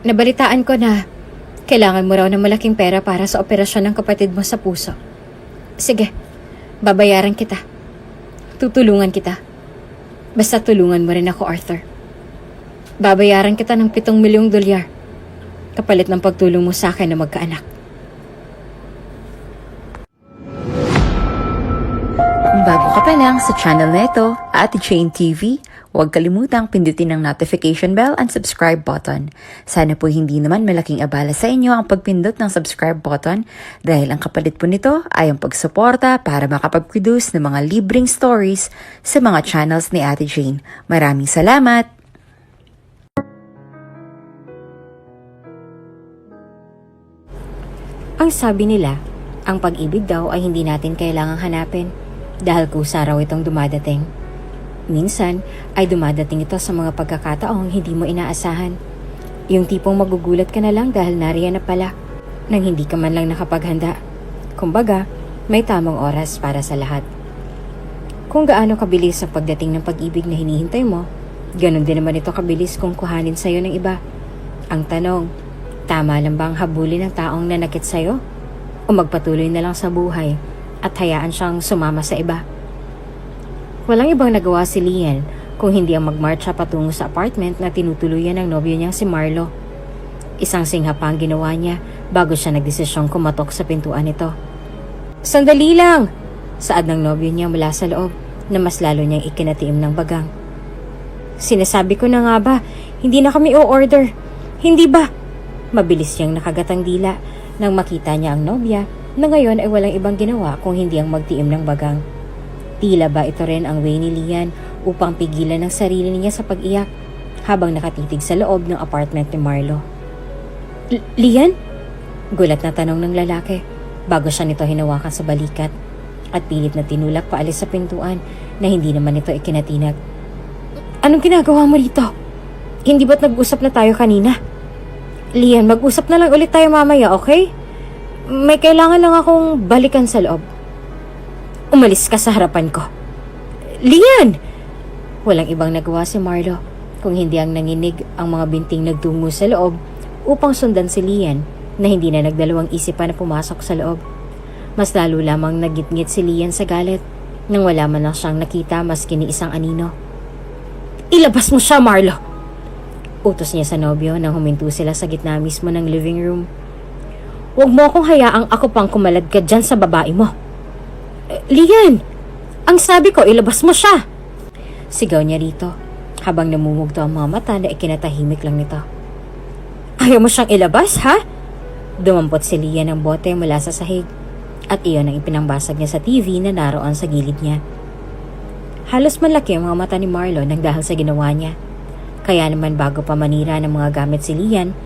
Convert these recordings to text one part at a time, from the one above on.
Nabalitaan ko na kailangan mo raw ng malaking pera para sa operasyon ng kapatid mo sa puso. Sige, babayaran kita. Tutulungan kita. Basta tulungan mo rin ako, Arthur. Babayaran kita ng $7 milyong kapalit ng pagtulong mo sa akin na magkaanak. Kung bago ka pa lang sa channel na ito, Ate Jane TV, huwag kalimutang pindutin ang notification bell and subscribe button. Sana po hindi naman malaking abala sa inyo ang pagpindot ng subscribe button dahil ang kapalit po nito ay ang pagsuporta para makapag-produce ng mga libreng stories sa mga channels ni Ate Jane. Maraming salamat! Ang sabi nila, ang pag-ibig daw ay hindi natin kailangang hanapin dahil kusa raw itong dumadating. Minsan ay dumadating ito sa mga pagkakataong hindi mo inaasahan. Yung tipong magugulat ka na lang dahil nariyan na pala nang hindi ka man lang nakapaghanda. Kumbaga, may tamang oras para sa lahat. Kung gaano kabilis ang pagdating ng pag-ibig na hinihintay mo, ganun din naman ito kabilis kung kuhanin sa'yo ng iba. Ang tanong, tama lang ba ang habulin ng taong nanakit sa'yo? O magpatuloy na lang sa buhay at hayaan siyang sumama sa iba? Walang ibang nagawa si Lian kung hindi ang magmarcha patungo sa apartment na tinutuluyan ng nobyo niyang si Marlo. Isang singha pa ang ginawa niya bago siya nagdesisyong kumatok sa pintuan nito. "Sandali lang!" saad ng nobyo niya mula sa loob na mas lalo niyang ikinatiim ng bagang. "Sinasabi ko na nga ba, hindi na kami o-order. Hindi ba?" Mabilis niyang nakagatang dila nang makita niya ang nobya na ngayon ay walang ibang ginawa kung hindi ang magtiim ng bagang. Tila ba ito rin ang way ni Lian upang pigilan ang sarili niya sa pag-iyak habang nakatitig sa loob ng apartment ni Marlo. "Lian?" Gulat na tanong ng lalaki bago siya nito hinawakan sa balikat at pilit na tinulak paalis sa pintuan na hindi naman ito ikinatinag. "Anong ginagawa mo rito? Hindi ba't nag-usap na tayo kanina?" "Lian, mag-usap na lang ulit tayo mamaya, okay? May kailangan lang akong balikan sa loob." "Umalis ka sa harapan ko." "Lian!" Walang ibang nagawa si Marlo kung hindi ang nanginig ang mga binting nagtungo sa loob upang sundan si Lian na hindi na nagdalawang isip pa na pumasok sa loob. Mas lalo lamang nagitngit si Lian sa galit nang wala man lang siyang nakita maski ni isang anino. "Ilabas mo siya, Marlo!" Utos niya sa nobyo nang huminto sila sa gitna mismo ng living room. "Huwag mo akong hayaang ako pang kumalad ka dyan sa babae mo." "Lian! Ang sabi ko, ilabas mo siya!" Sigaw niya rito habang namumugto ang mga mata na ikinatahimik lang nito. "Ayaw mo siyang ilabas, ha?" Dumampot si Lian ng bote mula sa sahig at iyon ang ipinangbasag niya sa TV na naroon sa gilid niya. Halos malaki ang mga mata ni Marlo nang dahil sa ginawa niya. Kaya naman bago pa manira ng mga gamit si Lian,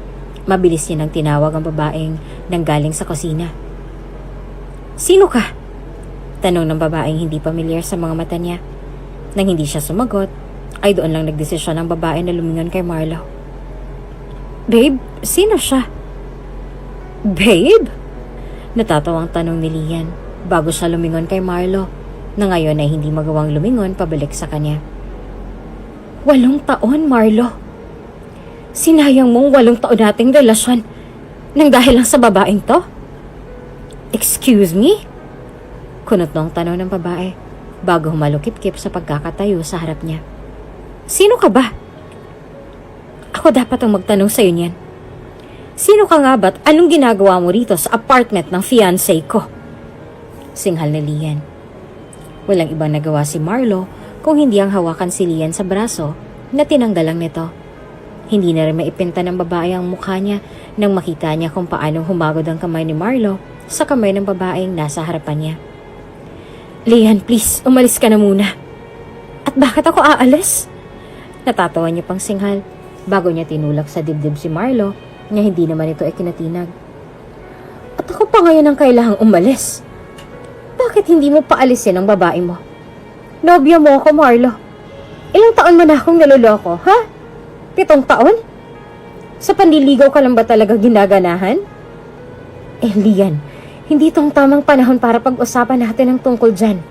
mabilis niya nang tinawag ang babaeng nanggaling sa kusina. "Sino ka?" Tanong ng babaeng hindi pamilyar sa mga mata niya. Nang hindi siya sumagot, ay doon lang nagdesisyon ang babae na lumingon kay Marlo. "Babe, sino siya?" "Babe?" Natatawang tanong ni Lian bago siya lumingon kay Marlo na ngayon ay hindi magawang lumingon pabalik sa kanya. 8 taon, Marlo. Sinayang mong 8 taon nating relasyon nang dahil lang sa babaeng to? "Excuse me?" Kunot nung tanong ng babae bago humalukip-kip sa pagkakatayo sa harap niya. "Sino ka ba?" "Ako dapat ang magtanong sa'yo niyan. Sino ka nga ba't anong ginagawa mo rito sa apartment ng fiancé ko?" Singhal ni Lian. Walang ibang nagawa si Marlo kung hindi ang hawakan si Lian sa braso na tinanggal lang nito. Hindi na rin maipinta ng babae ang mukha niya nang makita niya kung paano humagod ang kamay ni Marlo sa kamay ng babaeng nasa harapan niya. "Lian, please, umalis ka na muna." "At bakit ako aalis?" Natatawa niya pang singhal bago niya tinulak sa dibdib si Marlo na hindi naman ito ikinatinag. "At ako pa ngayon ang kailangang umalis. Bakit hindi mo paalisin ang babae mo? Nobya mo ako, Marlo. Ilang taon mo na akong naloloko, ha? 7 taon? Sa panliligaw ka lang ba talaga ginaganahan?" Lian, hindi itong tamang panahon para pag-usapan natin ang tungkol dyan."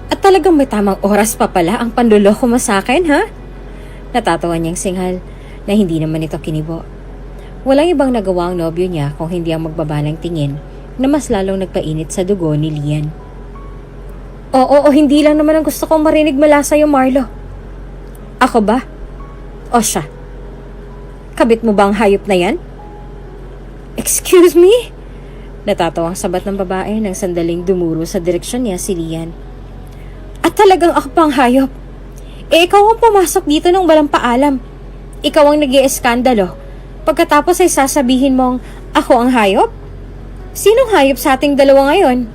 At talagang may tamang oras pa pala ang panluloko mo sa akin, ha?" Natatawa niyang singhal na hindi naman ito kinibo. Walang ibang nagawa ang nobyo niya kung hindi ang magbaba ng tingin na mas lalong nagpainit sa dugo ni Lian. Oo, hindi lang naman ang gusto kong marinig mula sa'yo, Marlo. Ako ba? O siya? Kabit mo ba ang hayop na yan? Excuse me? Natatawang sabat ng babae nang sandaling dumuro sa direksyon niya si Lian. At talagang ako pang hayop. Ikaw ang pumasok dito nang walang paalam. Ikaw ang nag-ieskandalo. Pagkatapos ay sasabihin mong ako ang hayop? Sinong hayop sa ating dalawa ngayon?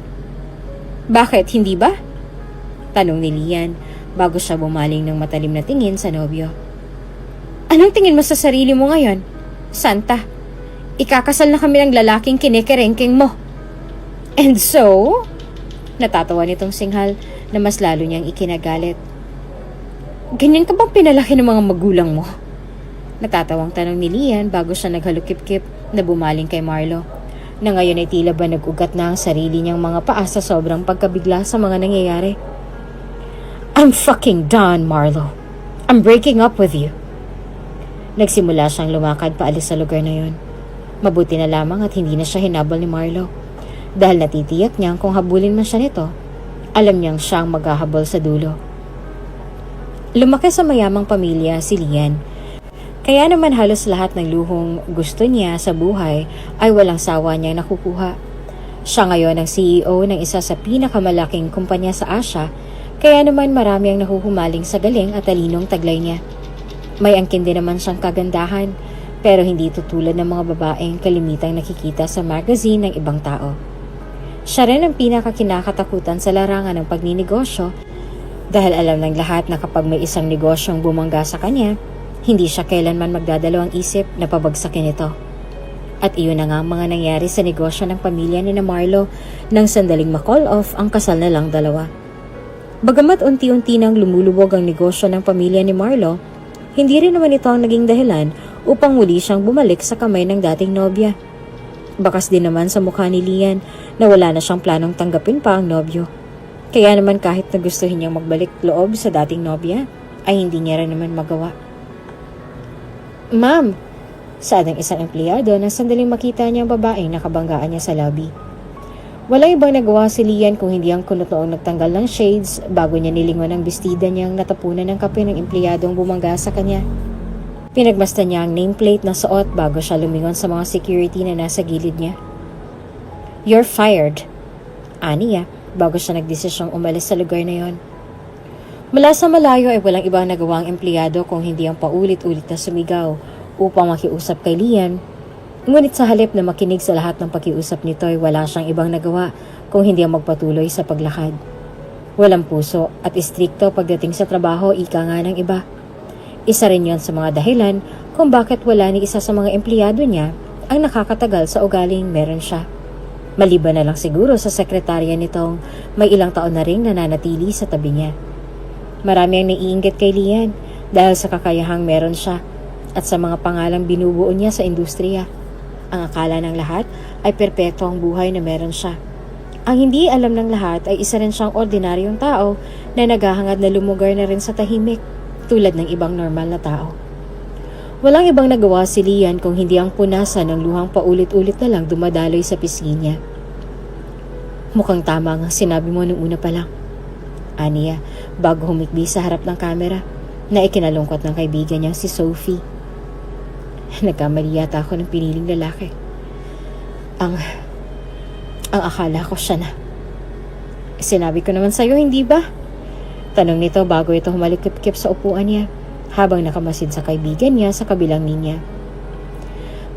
Bakit, hindi ba? Tanong ni Lian bago siya bumaling ng matalim na tingin sa nobyo. Anong tingin mo sa sarili mo ngayon? Santa, ikakasal na kami ng lalaking kinikerengking mo. And so? Natatawa nitong singhal na mas lalo niyang ikinagalit. Ganyan ka bang pinalaki ng mga magulang mo? Natatawang tanong ni Lian bago siya naghalukip-kip na bumaling kay Marlo, na ngayon ay tila ba nag-ugat na ang sarili niyang mga paa sa sobrang pagkabigla sa mga nangyayari. I'm fucking done, Marlo. I'm breaking up with you. Nagsimula siyang lumakad paalis sa lugar na yon. Mabuti na lamang at hindi na siya hinabol ni Marlo. Dahil natitiyak niyang kung habulin man siya nito, alam niyang siyang maghahabol sa dulo. Lumaki sa mayamang pamilya si Lian. Kaya naman halos lahat ng luhong gusto niya sa buhay ay walang sawa niyang nakukuha. Siya ngayon ang CEO ng isa sa pinakamalaking kumpanya sa Asia, kaya naman marami ang nahuhumaling sa galing at talinong taglay niya. May angkin din naman siyang kagandahan, pero hindi tutulad ng mga babaeng kalimitang nakikita sa magazine ng ibang tao. Siya rin ang pinakakinakatakutan sa larangan ng pagninegosyo dahil alam ng lahat na kapag may isang negosyong bumangga sa kanya, hindi siya kailanman magdadalawang isip na pabagsakin ito. At iyon na nga ang mga nangyari sa negosyo ng pamilya ni Marlo nang sandaling ma-call off ang kasal na lang dalawa. Bagamat unti-unti nang lumulubog ang negosyo ng pamilya ni Marlo, hindi rin naman ito ang naging dahilan upang muli siyang bumalik sa kamay ng dating nobya. Bakas din naman sa mukha ni Lian na wala na siyang planong tanggapin pa ang nobyo. Kaya naman kahit na gustuhin niyang magbalik loob sa dating nobya, ay hindi niya rin naman magawa. Ma'am, saad ng isang empleyado na sandaling makita niyang babaeng nakabanggaan niya sa lobby. Walang ibang nagawa si Lian kung hindi ang kunot noong nagtanggal ng shades bago niya nilingon ang bestida niyang natapunan ng kape ng empleyadong bumangga sa kanya. Pinagmasdan niya ang nameplate na suot bago siya lumingon sa mga security na nasa gilid niya. You're fired, aniya, bago siya nagdesisyong umalis sa lugar na yon. Mula sa malayo ay walang ibang nagawa ang empleyado kung hindi ang paulit-ulit na sumigaw upang makiusap kay Lian. Ngunit sa halip na makinig sa lahat ng pakiusap nito ay wala siyang ibang nagawa kung hindi ang magpatuloy sa paglakad. Walang puso at istrikto pagdating sa trabaho, ika nga ng iba. Isa rin yon sa mga dahilan kung bakit wala ni isa sa mga empleyado niya ang nakakatagal sa ugaling meron siya. Maliban na lang siguro sa sekretarya nitong may ilang taon na ring nananatili sa tabi niya. Marami ang naiinggit kay Lian dahil sa kakayahang meron siya at sa mga pangalang binubuo niya sa industriya. Ang akala ng lahat ay perpekto ang buhay na meron siya. Ang hindi alam ng lahat ay isa rin siyang ordinaryong tao na naghahangad na lumugar na rin sa tahimik tulad ng ibang normal na tao. Walang ibang nagawa si Lian kung hindi ang punasan ng luhang paulit-ulit na lang dumadaloy sa pisngi niya. Mukhang tama ang sinabi mo nung una pa lang, aniya, bago humikbi sa harap ng kamera na ikinalungkot ng kaibigan niya si Sophie. Nagkamali yata ako ng piniling lalaki. Ang akala ko siya na. Sinabi ko naman sa'yo, hindi ba? Tanong nito bago ito humalikip-kip sa upuan niya habang nakamasid sa kaibigan niya sa kabilang linya.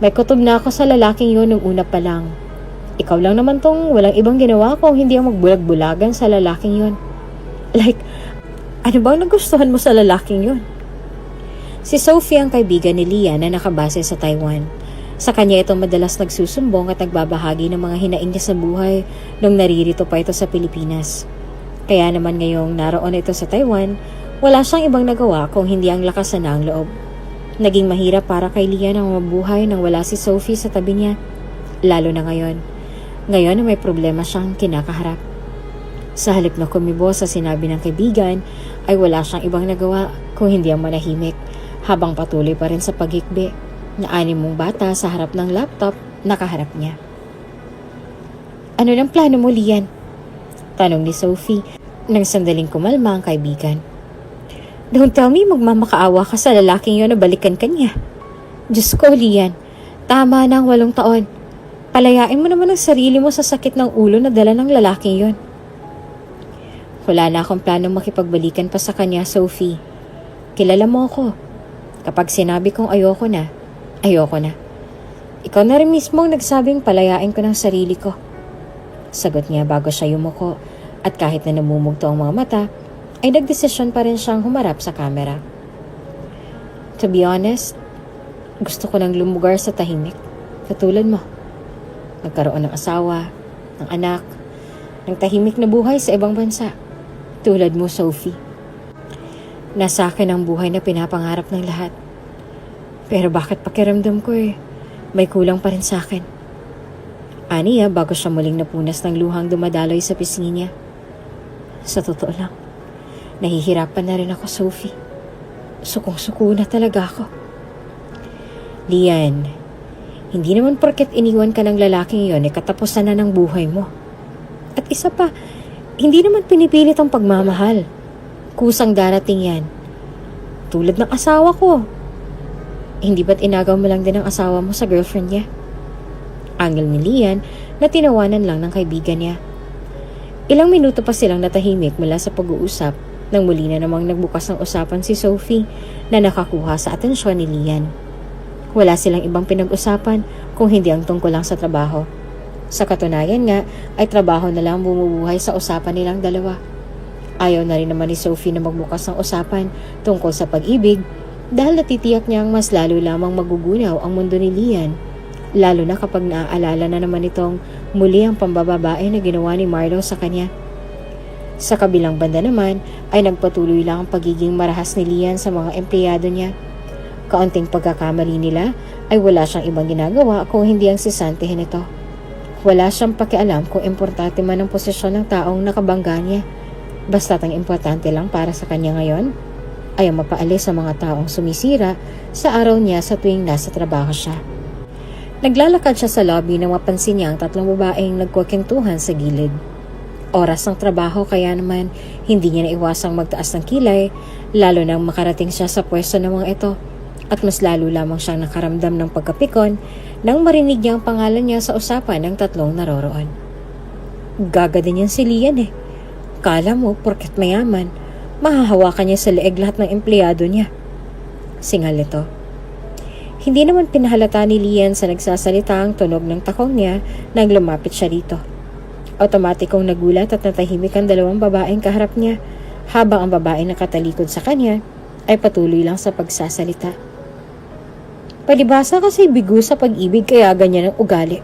May kutob na ako sa lalaking yun nung una pa lang. Ikaw lang naman tong walang ibang ginawa ko hindi ang magbulag-bulagan sa lalaking yun. Like, ano bang nagustuhan mo sa lalaking yun? Si Sophie ang kaibigan ni Lian na nakabase sa Taiwan. Sa kanya ito madalas nagsusumbong at nagbabahagi ng mga hinaing niya sa buhay nung naririto pa ito sa Pilipinas. Kaya naman ngayong naroon ito sa Taiwan, wala siyang ibang nagawa kung hindi ang lakasan na ang loob. Naging mahirap para kay Lian ang mabuhay nang wala si Sophie sa tabi niya, lalo na ngayon. Ngayon na may problema siyang kinakaharap. Sa halip na kumibo sa sinabi ng kaibigan, ay wala siyang ibang nagawa kung hindi ang manahimik habang patuloy pa rin sa paghikbi na 6 mong bata sa harap ng laptop nakaharap niya. Ano ng plano mo, Lian? Tanong ni Sophie nang sandaling kumalma ang kaibigan. Don't tell me magmamakaawa ka sa lalaking yon na balikan ka niya. Diyos ko, Lian, tama na ang 8 taon. Palayain mo naman ang sarili mo sa sakit ng ulo na dala ng lalaking yon. Wala na akong planong makipagbalikan pa sa kanya, Sophie. Kilala mo ako. Kapag sinabi kong ayoko na, ayoko na. Ikaw na rin mismo ang nagsabing palayain ko ng sarili ko. Sagot niya bago siya yumuko at kahit na namumugto ang mga mata, ay nagdesisyon pa rin siyang humarap sa kamera. To be honest, gusto ko nang lumugar sa tahimik, katulad mo. Nagkaroon ng asawa, ng anak, ng tahimik na buhay sa ibang bansa, tulad mo, Sophie. Nasa akin ang buhay na pinapangarap ng lahat. Pero bakit pakiramdam ko may kulang pa rin sa akin? Aniya bago siya muling napunas ng luhang dumadaloy sa pisngi niya. Sa totoo lang, nahihirapan na rin ako, Sophie. Sukong-suko na talaga ako. Lian, hindi naman porket iniwan ka ng lalaking iyon katapusan na ng buhay mo. At isa pa, hindi naman pinipilit ang pagmamahal. Kusang darating yan. Tulad ng asawa ko. Hindi ba't inagaw mo lang din ang asawa mo sa girlfriend niya? Angel ni Lian na tinawanan lang ng kaibigan niya. Ilang minuto pa silang natahimik mula sa pag-uusap nang muli na namang nagbukas ng usapan si Sophie na nakakuha sa atensyon ni Lian. Wala silang ibang pinag-usapan kung hindi ang tungkol lang sa trabaho. Sa katunayan nga ay trabaho na lang bumubuhay sa usapan nilang dalawa. Ayaw na rin naman ni Sophie na magbukas ng usapan tungkol sa pag-ibig dahil natitiyak niyang mas lalo lamang magugunaw ang mundo ni Lian, lalo na kapag naaalala na naman itong muli ang pambababae na ginawa ni Marlo sa kanya. Sa kabilang banda naman ay nagpatuloy lang ang pagiging marahas ni Lian sa mga empleyado niya. Kaunting pagkakamali nila ay wala siyang ibang ginagawa kung hindi ang sisantihin ito. Wala siyang pakialam kung importante man ang posisyon ng taong nakabangga niya. Basta't ang importante lang para sa kanya ngayon ay ang mapaalis sa mga taong sumisira sa araw niya sa tuwing nasa trabaho siya. Naglalakad siya sa lobby nang mapansin niya ang 3 babaeng nagkukwentuhan sa gilid. Oras ng trabaho kaya naman hindi niya naiwasang magtaas ng kilay lalo nang makarating siya sa pwesto ng mga ito at mas lalo lamang siyang nakaramdam ng pagkapikon nang marinig niya ang pangalan niya sa usapan ng 3 naroroon. Gaga din yan si Lian Kala mo, porket mayaman, mahahawakan niya sa leeg lahat ng empleyado niya. Singal ito. Hindi naman pinahalata ni Lian sa nagsasalita ang tunog ng takong niya nang lumapit siya rito. Otomatikong nagulat at natahimik ang 2 babaeng kaharap niya, habang ang babaeng nakatalikod sa kanya ay patuloy lang sa pagsasalita. Palibhasa kasi bigo sa pag-ibig kaya ganyan ang ugali.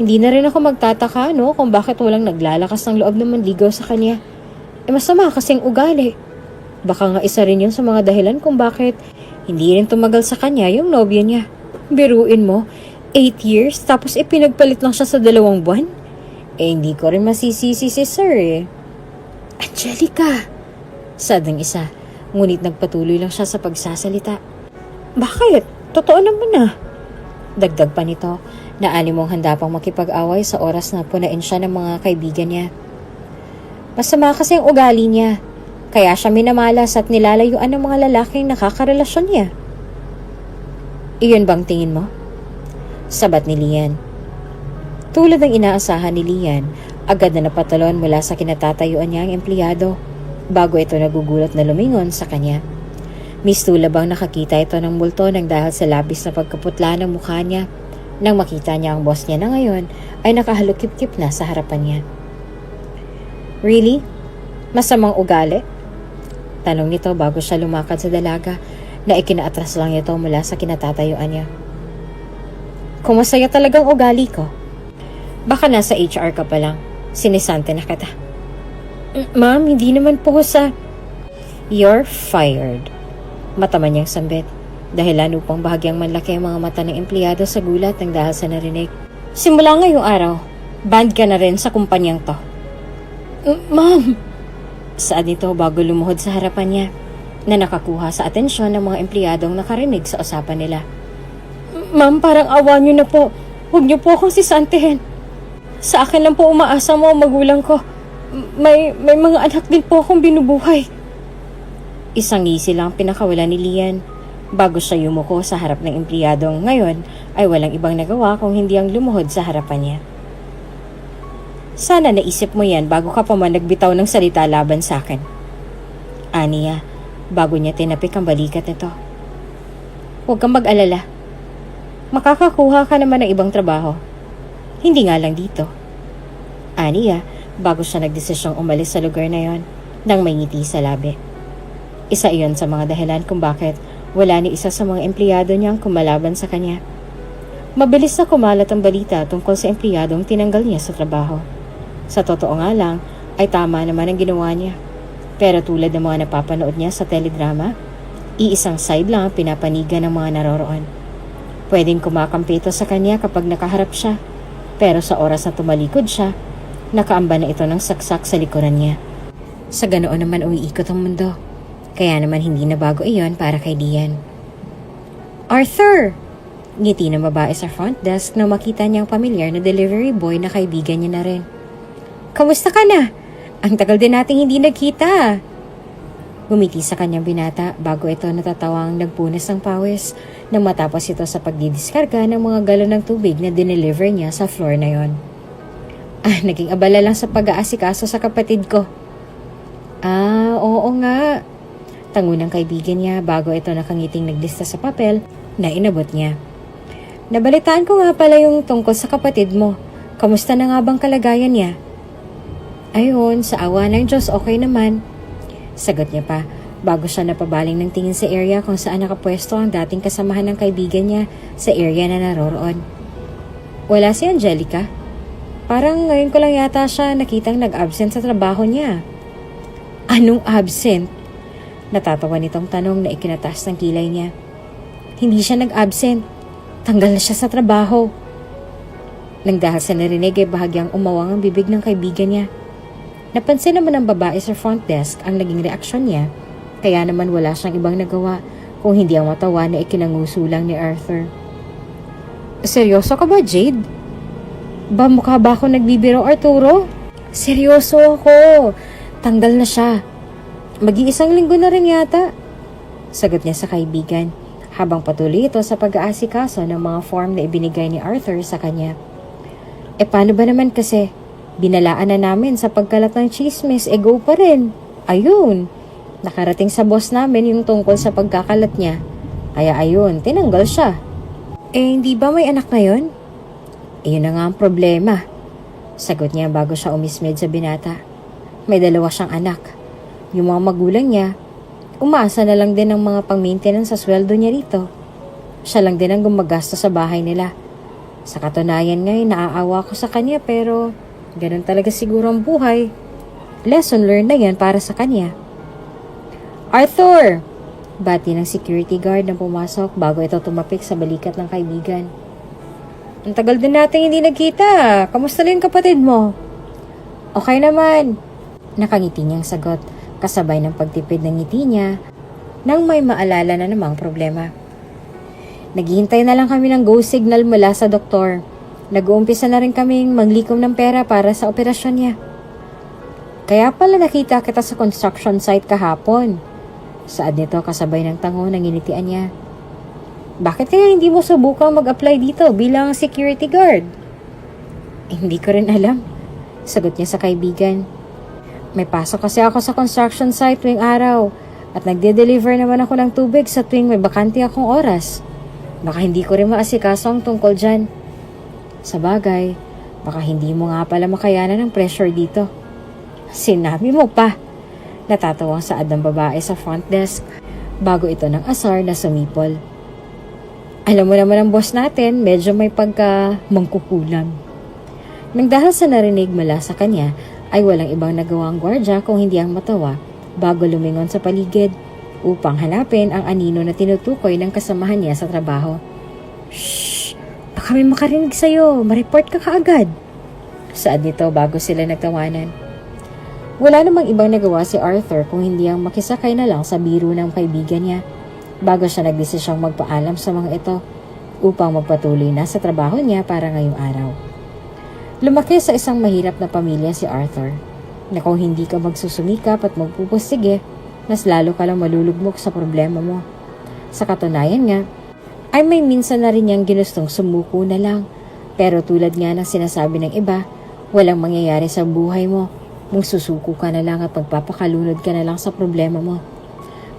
Hindi na rin ako magtataka kung bakit walang naglalakas ng loob na manligaw sa kanya. Masama kasing ugali. Baka nga isa rin yun sa mga dahilan kung bakit hindi rin tumagal sa kanya yung nobyo niya. Biruin mo, 8 years tapos pinagpalit lang siya sa 2 buwan? Hindi ko rin masisisi si Sir Angelica, sadang isa, ngunit nagpatuloy lang siya sa pagsasalita. Bakit? Totoo naman Dagdag pa nito na animong handa pang makipag-away sa oras na punain siya ng mga kaibigan niya. Masama kasi ang ugali niya, kaya siya minamalas at nilalayuan ng mga lalaking nakakarelasyon niya. Iyon bang tingin mo? Sabat ni Lian. Tulad ng inaasahan ni Lian, agad na napatalon mula sa kinatatayuan niya ang empleyado bago ito nagugulat na lumingon sa kanya. Mistula bang nakakita ito ng multo nang dahil sa labis na pagkaputla ng mukha niya nang makita niya ang boss niya na ngayon ay nakahalukip-kip na sa harapan niya. Really? Masamang ugali? Tanong nito bago siya lumakad sa dalaga na ikinaatras lang ito mula sa kinatatayuan niya. Kung masaya talagang ugali ko, baka nasa HR ka pa lang. Sinisante na kita. Ma'am, hindi naman po sa... You're fired. Mataman niyang sambit. Dahilan upang bahagyang manlaki ang mga mata ng empleyado sa gulat ng dahil sa narinig. Simula ngayong araw, banned ka na rin sa kumpanyang to. Ma'am! Saad nito bago lumuhod sa harapan niya. na nakakuha sa atensyon ng mga empleyadong nakarinig sa usapan nila. Ma'am, parang awa niyo na po. Huwag niyo po akong sisantihin. Sa akin lang po umaasa mo ang magulang ko. May mga anak din po akong binubuhay. Isang ngisi lang pinakawala ni Lian bago siya yumuko sa harap ng empleyadong ngayon ay walang ibang nagawa kung hindi ang lumuhod sa harapan niya. Sana naisip mo yan bago ka pa man nagbitaw ng salita laban sa akin. Aniya, bago niya tinapik ang balikat nito. Huwag kang mag-alala. Makakakuha ka naman ng ibang trabaho. Hindi nga lang dito. Aniya, bago siya nagdesisyong umalis sa lugar na yon nang may ngiti sa labi. Isa iyon sa mga dahilan kung bakit wala ni isa sa mga empleyado niyang kumalaban sa kanya. Mabilis na kumalat ang balita tungkol sa empleyadong tinanggal niya sa trabaho. Sa totoo nga lang, ay tama naman ang ginawa niya. Pero tulad ng mga napapanood niya sa teledrama, iisang side lang ang pinapanigan ng mga naroroon. Pwedeng kumakampi ito sa kanya kapag nakaharap siya, pero sa oras na tumalikod siya, nakaamba na ito ng saksak sa likuran niya. Sa ganoon naman umiikot ang mundo, kaya naman hindi na bago iyon para kay Lian. Arthur! Ngiti ng babae sa front desk nang makita niyang pamilyar na delivery boy na kaibigan niya na rin. Kamusta ka na? Ang tagal din nating hindi nagkita. Gumiti sa kanyang binata bago ito natatawang nagpunas ng pawis nang matapos ito sa pagdidiskarga ng mga galon ng tubig na dineliver niya sa floor na yon. Naging abala lang sa pag-aasikaso sa kapatid ko. Oo nga. Tango ng kaibigan niya bago ito nakangiting naglista sa papel na inabot niya. Nabalitaan ko nga pala yung tungkol sa kapatid mo. Kamusta na nga bang kalagayan niya? Ayun, sa awa ng Diyos okay naman. Sagot niya pa bago siya napabaling ng tingin sa area kung saan nakapwesto ang dating kasamahan ng kaibigan niya sa area na naroroon. Wala si Angelica. Parang ngayon ko lang yata siya nakitang nag-absent sa trabaho niya. Anong absent? Natatawa nitong tanong na ikinatas ng kilay niya. Hindi siya nag-absent. Tanggal na siya sa trabaho. Nang dahil sa narinig ay bahagyang umawang ang bibig ng kaibigan niya. Napansin naman ng babae sa front desk ang naging reaksyon niya, kaya naman wala siyang ibang nagawa kung hindi ang matawa na ikinanguso lang ni Arthur. Seryoso ka ba, Jade? Ba mukha ba ako nagbibiro, Arturo? Seryoso ako. Tanggal na siya. Mag-iisang linggo na rin yata. Sagot niya sa kaibigan, habang patuloy ito sa pag-aasikaso ng mga form na ibinigay ni Arthur sa kanya. Paano ba naman kasi? Binalaan na namin sa pagkalat ng chismis, go pa rin. Ayun, nakarating sa boss namin yung tungkol sa pagkakalat niya. Kaya ayun, tinanggal siya. Hindi ba may anak na yun? Yun na nga ang problema. Sagot niya bago siya umismed sa binata. May dalawa siyang anak. Yung mga magulang niya, umaasa na lang din ng mga pang-maintenance sa sweldo niya rito. Siya lang din ang gumagasta sa bahay nila. Sa katunayan ngayon, naaawa ko sa kanya pero ganun talaga siguro ang buhay. Lesson learned na yan para sa kanya. Arthur! Bati ng security guard na pumasok bago ito tumapik sa balikat ng kaibigan. Ang tagal din natin hindi nagkita. Kamusta lang kapatid mo? Okay naman. Nakangiti niyang sagot kasabay ng pagtipid ng ngiti niya nang may maalala na namang problema. Naghihintay na lang kami ng go signal mula sa doktor. Nag-uumpisa na rin kaming maglikom ng pera para sa operasyon niya. Kaya pala nakita kita sa construction site kahapon. Saad nito kasabay ng tango ng initian niya. Bakit kaya hindi mo subukang mag-apply dito bilang security guard? Hindi ko rin alam. Sagot niya sa kaibigan. May pasok kasi ako sa construction site tuwing araw at nagde-deliver naman ako ng tubig sa tuwing may bakante akong oras. Baka hindi ko rin maasikaso ang tungkol dyan. Sa bagay, baka hindi mo nga pala makayanan ng pressure dito. Sinabi mo pa. Natatawang saad ng babae sa front desk bago ito ng asar na sumipol. Alam mo naman ang boss natin, medyo may pagka-mangkukulam. Nang dahil sa narinig mula sa kanya, ay walang ibang nagawang gwardya kung hindi ang matawa bago lumingon sa paligid upang hanapin ang anino na tinutukoy ng kasamahan niya sa trabaho. Shhh! Baka may makarinig sa'yo. Ma-report ka kaagad. Saad nito bago sila nagtawanan. Wala namang ibang nagawa si Arthur kung hindi ang makisakay na lang sa biro ng kaibigan niya bago siya nagdesisyong magpaalam sa mga ito upang magpatuloy na sa trabaho niya para ngayong araw. Lumaki sa isang mahirap na pamilya si Arthur na kung hindi ka magsusumikap at magpupursige, mas lalo ka lang malulugmok sa problema mo. Sa katunayan nga, ay may minsan na rin niyang ginustong sumuko na lang. Pero tulad nga ng sinasabi ng iba, walang mangyayari sa buhay mo. Magsusuko ka na lang at magpapakalunod ka na lang sa problema mo.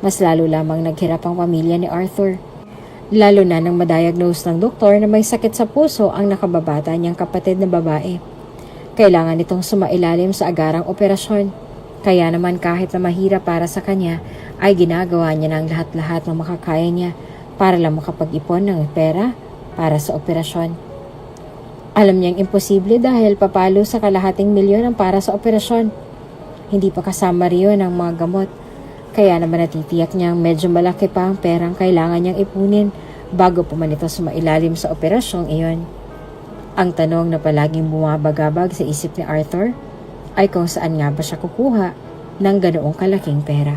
Mas lalo lamang naghirap ang pamilya ni Arthur. Lalo na nang madiagnose ng doktor na may sakit sa puso ang nakababata niyang kapatid na babae. Kailangan itong sumailalim sa agarang operasyon. Kaya naman kahit na mahirap para sa kanya, ay ginagawa niya ng lahat-lahat ng makakaya niya para lang makapag-ipon ng pera para sa operasyon. Alam niyang imposible dahil papalo sa $250,000 ang para sa operasyon. Hindi pa kasama riyon ang mga gamot. Kaya naman natitiyak niyang medyo malaki pa ang perang kailangan niyang ipunin bago pa man ito sumailalim sa operasyong iyon. Ang tanong na palaging bumabagabag sa isip ni Arthur ay kung saan nga ba siya kukuha ng ganoong kalaking pera.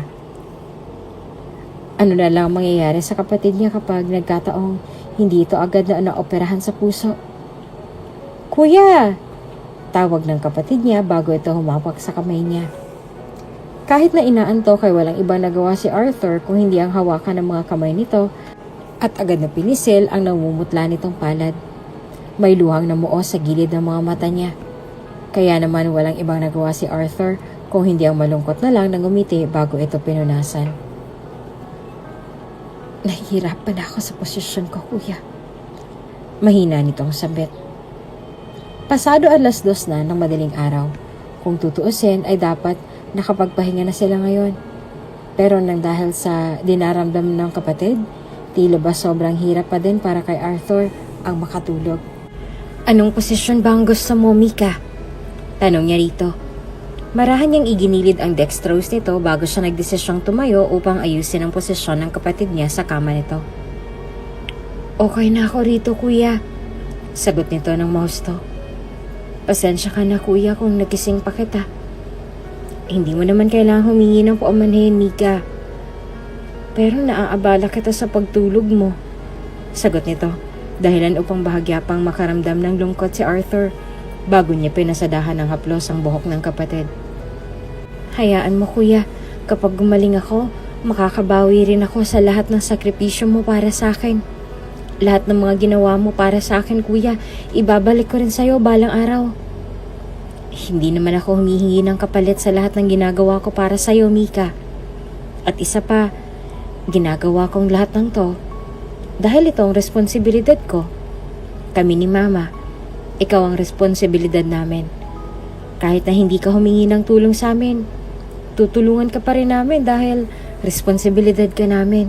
Ano na lang mangyayari sa kapatid niya kapag nagkataong hindi ito agad na naoperahan sa puso? "Kuya!" Tawag ng kapatid niya bago ito humapak sa kamay niya. Kahit na inaantok ay walang ibang nagawa si Arthur kung hindi ang hawakan ng mga kamay nito at agad na pinisil ang namumutla nitong palad. May luhang namuo sa gilid ng mga mata niya. Kaya naman walang ibang nagawa si Arthur kung hindi ang malungkot na lang na ngumiti bago ito pinunasan. "Nahihirapan ako sa posisyon ko, kuya." Mahina nitong sabit. Pasado 2:00 na ng madaling araw. Kung tutuusin ay dapat nakapagpahinga na sila ngayon. Pero nang dahil sa dinaramdam ng kapatid, tila ba sobrang hirap pa din para kay Arthur ang makatulog. "Anong posisyon ba ang gusto mo, Mika?" Tanong niya rito. Marahan niyang iginilid ang dextrose nito bago siya nagdesisyong tumayo upang ayusin ang posisyon ng kapatid niya sa kama nito. "Okay na ako rito, kuya," sagot nito ng mahusto. "Pasensya ka na, kuya, kung nagising pa kita." "Hindi mo naman kailangang humingi ng paumanhin, Mika. Pero naaabala kita sa pagtulog mo," sagot nito, dahilan upang bahagya pang makaramdam ng lungkot si Arthur bago niya pinasadahan ng haplos ang buhok ng kapatid. "Hayaan mo, kuya. Kapag gumaling ako, makakabawi rin ako sa lahat ng sakripisyo mo para sa akin. Lahat ng mga ginawa mo para sa akin, kuya, ibabalik ko rin sa'yo balang araw." "Hindi naman ako humihingi ng kapalit sa lahat ng ginagawa ko para sa'yo, Mika. At isa pa, ginagawa kong lahat ng to dahil ito ang responsibilidad ko. Kami ni Mama, ikaw ang responsibilidad namin. Kahit na hindi ka humingi ng tulong sa amin, tutulungan ka pa rin namin dahil responsibilidad ka namin."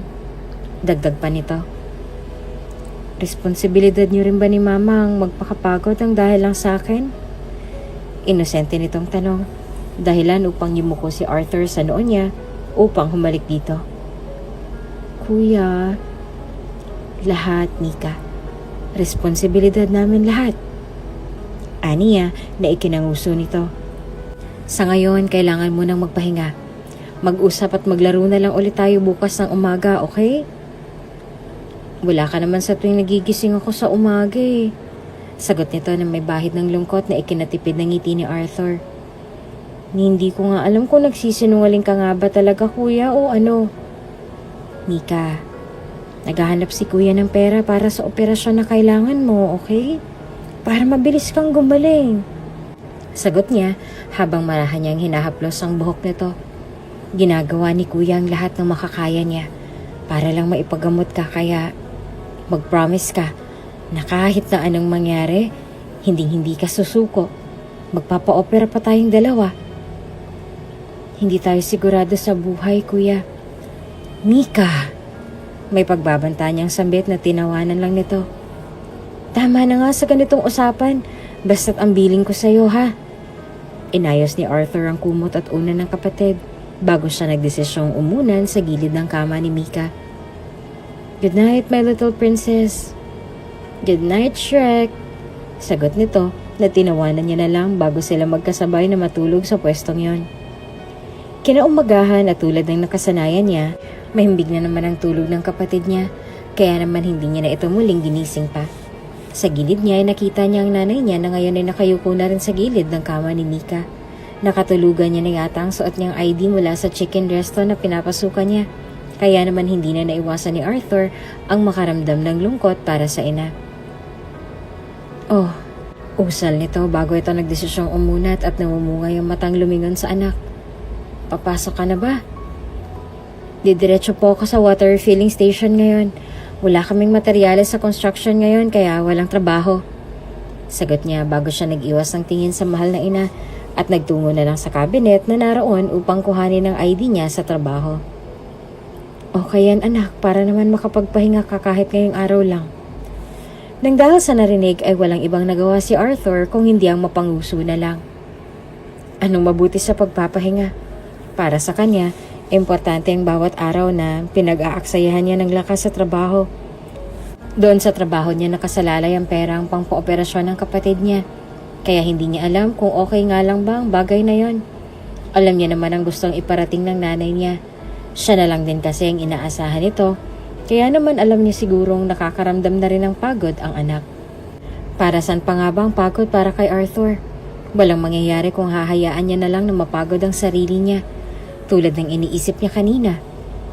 Dagdag pa nito. "Responsibilidad niyo rin ba ni Mama ang magpakapagod ang dahil lang sa akin?" Inosente nitong tanong, dahilan upang yumuko si Arthur sa noo niya upang humalik dito. "Kuya, lahat, Mika. Responsibilidad namin lahat." Aniya na ikinanguso nito. "Sa ngayon, kailangan mo nang magpahinga. Mag-usap at maglaro na lang ulit tayo bukas ng umaga, okay?" "Wala ka naman sa tuwing nagigising ako sa umaga eh," sagot nito na may bahid ng lungkot na ikinatipid ng ngiti ni Arthur. "Hindi ko nga alam kung nagsisinungaling ka nga ba talaga, kuya, o ano." "Mika, naghahanap si kuya ng pera para sa operasyon na kailangan mo, okay? Para mabilis kang gumaling," sagot niya habang marahan niyang hinahaplos ang buhok nito. Ginagawa ni kuya ang lahat ng makakaya niya para lang maipagamot ka, kaya mag-promise ka na kahit na anong mangyari, hindi ka susuko. Magpapa-opera pa tayong dalawa. Hindi tayo sigurado sa buhay, kuya." "Mika!" May pagbabanta niyang sambit na tinawanan lang nito. "Tama na nga sa ganitong usapan. Basta't ang billing ko sa'yo, ha?" Inayos ni Arthur ang kumot at unan ng kapatid bago siya nagdesisyong umunan sa gilid ng kama ni Mika. "Good night, my little princess." "Good night, Shrek," sagot nito na tinawanan niya na lang bago sila magkasabay na matulog sa pwestong yon. Kinaumagahan at tulad ng nakasanayan niya, mahimbing na naman ang tulog ng kapatid niya, kaya naman hindi niya na ito muling ginising pa. Sa gilid niya ay nakita niya ang nanay niya na ngayon ay nakayuko na rin sa gilid ng kama ni Nika. Nakatulugan niya na yata ang suot niyang ID mula sa chicken resto na pinapasukan niya. Kaya naman hindi na naiwasan ni Arthur ang makaramdam ng lungkot para sa ina. Oh, usal nito bago ito nagdesisyong umunat at namumuga yung matang lumingon sa anak. Papasok ka na ba? Didiretso po ako sa water refilling station ngayon. Wala kaming materyales sa construction ngayon kaya walang trabaho. Sagot niya bago siya nag-iwas ng tingin sa mahal na ina at nagtungo na lang sa cabinet na naroon upang kuhanin ang ID niya sa trabaho. Okay yan anak, para naman makapagpahinga ka kahit ngayong araw lang. Nang dahil sa narinig ay walang ibang nagawa si Arthur kung hindi ang mapanguso na lang. Anong mabuti sa pagpapahinga? Para sa kanya, importante ang bawat araw na pinag-aaksayahan niya ng lakas sa trabaho. Doon sa trabaho niya nakasalalay ang perang pang-pooperasyon ng kapatid niya. Kaya hindi niya alam kung okay nga lang ba ang bagay na yon. Alam niya naman ang gustong iparating ng nanay niya. Siya na lang din kasi ang inaasahan nito. Kaya naman alam niya sigurong nakakaramdam na rin ng pagod ang anak. Para saan pa nga ba ang pagod para kay Arthur? Walang mangyayari kung hahayaan niya na lang na mapagod ang sarili niya. Tulad ng iniisip niya kanina.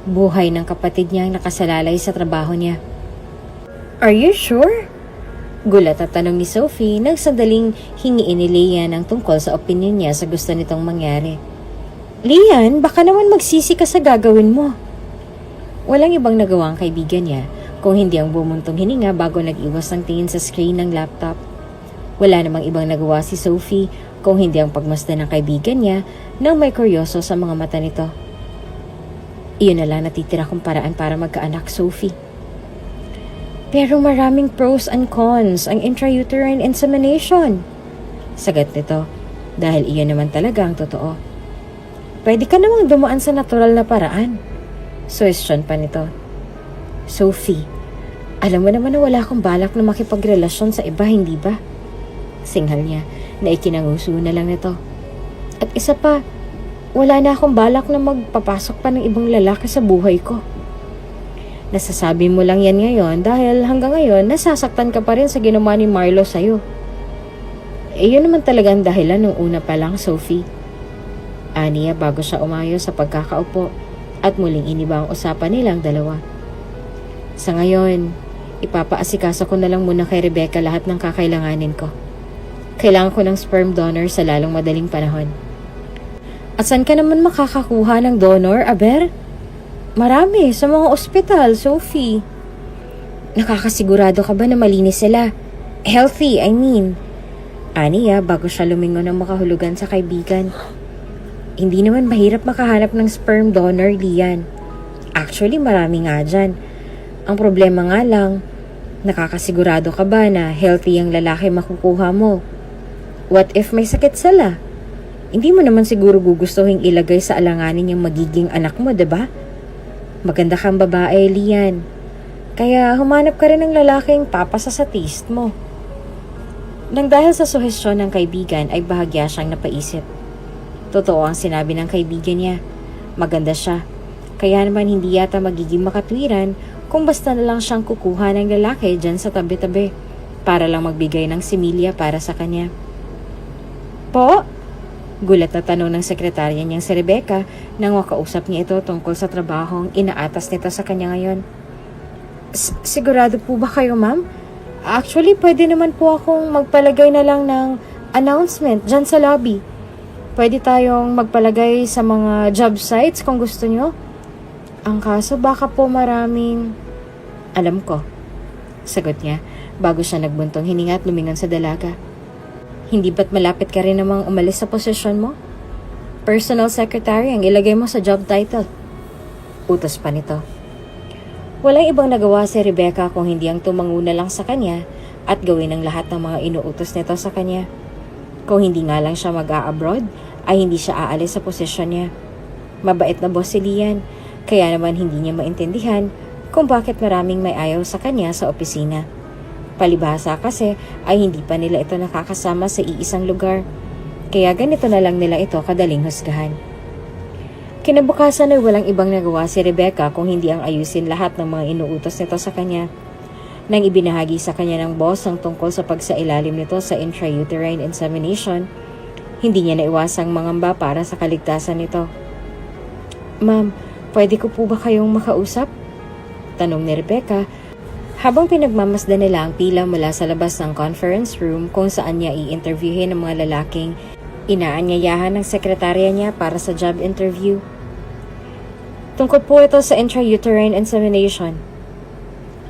Buhay ng kapatid niya ang nakasalalay sa trabaho niya. Are you sure? Gulat at tanong ni Sophie nang sandaling hingiin ni Lian ang tungkol sa opinion niya sa gusto nitong mangyari. Lian, baka naman magsisi ka sa gagawin mo. Walang ibang nagawa ang kaibigan niya kung hindi ang bumuntong hininga bago nag-iwas ng tingin sa screen ng laptop. Wala namang ibang nagawa si Sophie kung hindi ang pagmasdan ng kaibigan niya nang may kuryoso sa mga mata nito. Iyon na lang natitira kong paraan para magkaanak, Sophie. Pero maraming pros and cons ang intrauterine insemination. Sagat nito, dahil iyon naman talaga ang totoo. Pwede ka namang dumaan sa natural na paraan. Suwestyon pa nito. Sophie, alam mo naman na wala akong balak na makipagrelasyon sa iba, hindi ba? Singhal niya na ikinanguso na lang nito. At isa pa, wala na akong balak na magpapasok pa ng ibang lalaki sa buhay ko. Nasasabi mo lang yan ngayon dahil hanggang ngayon nasasaktan ka pa rin sa ginawa ni Marlo sa'yo. Yun naman talaga ang dahilan nung una pa lang, Sophie. Aniya bago siya umayo sa pagkakaupo at muling iniba ang usapan nilang dalawa. Sa ngayon, ipapaasikaso ko na lang muna kay Rebecca lahat ng kakailanganin ko. Kailangan ko ng sperm donor sa lalong madaling panahon. At saan ka naman makakakuha ng donor, Aber? Marami, sa mga ospital, Sophie. Nakakasigurado ka ba na malinis sila? Healthy, I mean. Aniya bago siya lumingon ng makahulugan sa kaibigan. Hindi naman mahirap makahanap ng sperm donor, Lian. Actually, marami nga dyan. Ang problema nga lang, nakakasigurado ka ba na healthy ang lalaki makukuha mo? What if may sakit sila? Hindi mo naman siguro gugustuhin ilagay sa alanganin yung magiging anak mo, diba? Maganda kang babae, Lian. Kaya humanap ka rin ng lalaking papasa sa taste mo. Nang dahil sa suhestyon ng kaibigan ay bahagya siyang napaisip. Totoo ang sinabi ng kaibigan niya. Maganda siya. Kaya naman hindi yata magiging makatwiran kung basta na lang siyang kukuha ng lalaki dyan sa tabi-tabi para lang magbigay ng similya para sa kanya. Po? Gulat na tanong ng sekretarya niyang si Rebecca nang makausap niya ito tungkol sa trabahong inaatas nito sa kanya ngayon. Sigurado po ba kayo, ma'am? Actually, pwede naman po akong magpalagay na lang ng announcement dyan sa lobby. Pwede tayong magpalagay sa mga job sites kung gusto nyo. Ang kaso baka po maraming... Alam ko. Sagot niya bago siya nagbuntong hininga at lumingon sa dalaga. Hindi ba't malapit ka rin namang umalis sa posisyon mo? Personal secretary ang ilagay mo sa job title. Utos pa nito. Walang ibang nagawa si Rebecca kung hindi ang tumanguna lang sa kanya at gawin ang lahat ng mga inuutos nito sa kanya. Kung hindi nga lang siya mag-a-abroad, ay hindi siya aalis sa posisyon niya. Mabait na boss si Lian, kaya naman hindi niya maintindihan kung bakit maraming may ayaw sa kanya sa opisina. Palibhasa kasi ay hindi pa nila ito nakakasama sa iisang lugar, kaya ganito na lang nila ito kadaling husgahan. Kinabukasan ay walang ibang nagawa si Rebecca kung hindi ang ayusin lahat ng mga inuutos nito sa kanya. Nang ibinahagi sa kanya ng boss ang tungkol sa pagsailalim nito sa intrauterine insemination, hindi niya naiwasang mangamba para sa kaligtasan nito. "Ma'am, pwede ko po ba kayong makausap?" tanong ni Rebecca habang pinagmamasdan nila ang pila mula sa labas ng conference room kung saan niya i-interviewin ang mga lalaking inaanyayahan ng sekretarya niya para sa job interview. "Tungkol po ito sa intrauterine insemination."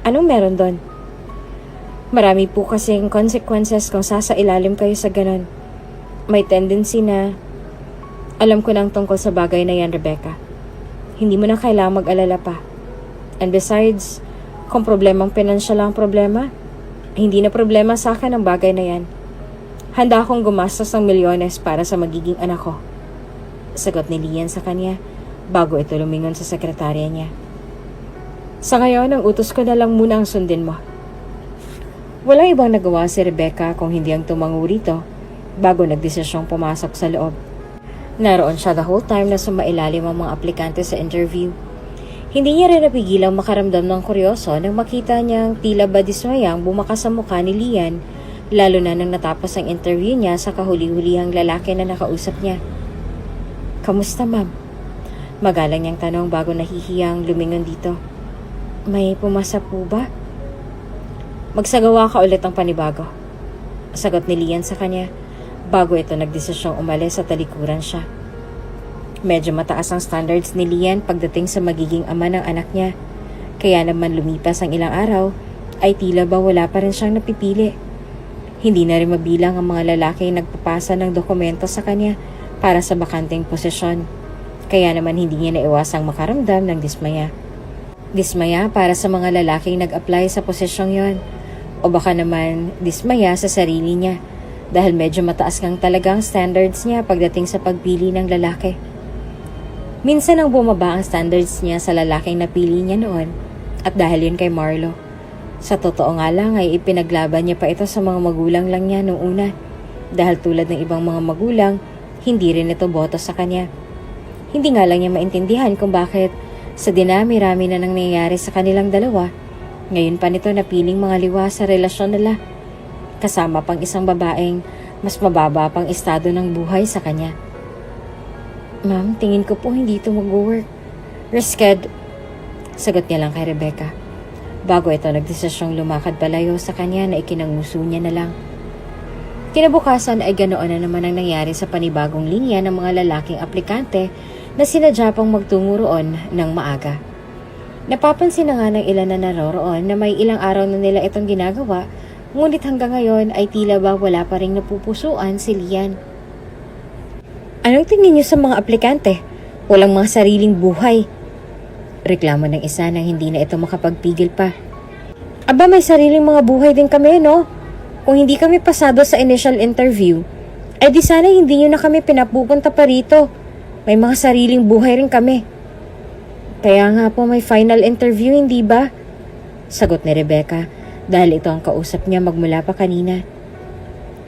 "Anong meron doon?" "Marami po kasing consequences kung sasailalim kayo sa ganon. May tendency na..." "Alam ko nang tungkol sa bagay na yan, Rebecca. Hindi mo na kailangang mag-alala pa. And besides, kung problemang pinansyal ang problema, hindi na problema sa akin ang bagay na yan. Handa akong gumastos ng milyones para sa magiging anak ko." Sagot ni Lian sa kanya bago ito lumingon sa sekretarya niya. "Sa ngayon, ang utos ko na lang muna ang sundin mo." Walang ibang nagawa si Rebecca kung hindi ang tumango rito bago nagdesisyong pumasok sa loob. Naroon siya the whole time na sumailalim ang mga aplikante sa interview. Hindi niya rin napigilang makaramdam ng kuryoso nang makita niyang tila ba dismayang bumakas sa mukha ni Lian, lalo na nang natapos ang interview niya sa kahuli-hulihang lalaki na nakausap niya. "Kamusta, ma'am?" Magalang niyang tanong bago nahihiyang lumingon dito. "May pumasa po ba?" "Magsagawa ka ulit ng panibago," sagot ni Lian sa kanya bago ito nagdesisyong umalis sa talikuran siya. Medyo mataas ang standards ni Lian pagdating sa magiging ama ng anak niya, kaya naman lumipas ang ilang araw ay tila ba wala pa rin siyang napipili. Hindi na rin mabilang ang mga lalaking nagpapasa ng dokumento sa kanya para sa bakanteng posisyon, kaya naman hindi niya naiwasang makaramdam ng dismaya. Dismaya para sa mga lalaking nag-apply sa posisyong yon, o baka naman dismaya sa sarili niya dahil medyo mataas ngang talagang standards niya pagdating sa pagpili ng lalaki. Minsan ang bumaba ang standards niya sa lalaking napili niya noon at dahil yun kay Marlo. Sa totoo nga lang ay ipinaglaban niya pa ito sa mga magulang lang niya noong una dahil tulad ng ibang mga magulang, hindi rin ito boto sa kanya. Hindi nga lang niya maintindihan kung bakit sa dinami-rami na nangyayari sa kanilang dalawa, ngayon pa nito napiling mga liwa sa relasyon nila, kasama pang isang babaeng mas mababa pang estado ng buhay sa kanya. "Ma'am, tingin ko po hindi ito mag-work. Risked," sagot niya lang kay Rebecca. Bago ito nagdesisyong lumakad palayo sa kanya na ikinanguso niya na lang. Kinabukasan ay ganoon na naman ang nangyari sa panibagong linya ng mga lalaking aplikante na sinadya pang magtungo roon ng maaga. Napapansin na nga ng ilan na naroroon na may ilang araw na nila itong ginagawa, ngunit hanggang ngayon ay tila ba wala pa ring napupusuan si Lian. "Anong tingin niyo sa mga aplikante? Walang mga sariling buhay." Reklamo ng isa nang hindi na ito makapagpigil pa. "Aba, may sariling mga buhay din kami, no? Kung hindi kami pasado sa initial interview, ay di sana hindi niyo na kami pinapupunta pa rito. May mga sariling buhay rin kami." "Kaya nga po may final interview, hindi ba?" Sagot ni Rebecca dahil ito ang kausap niya magmula pa kanina.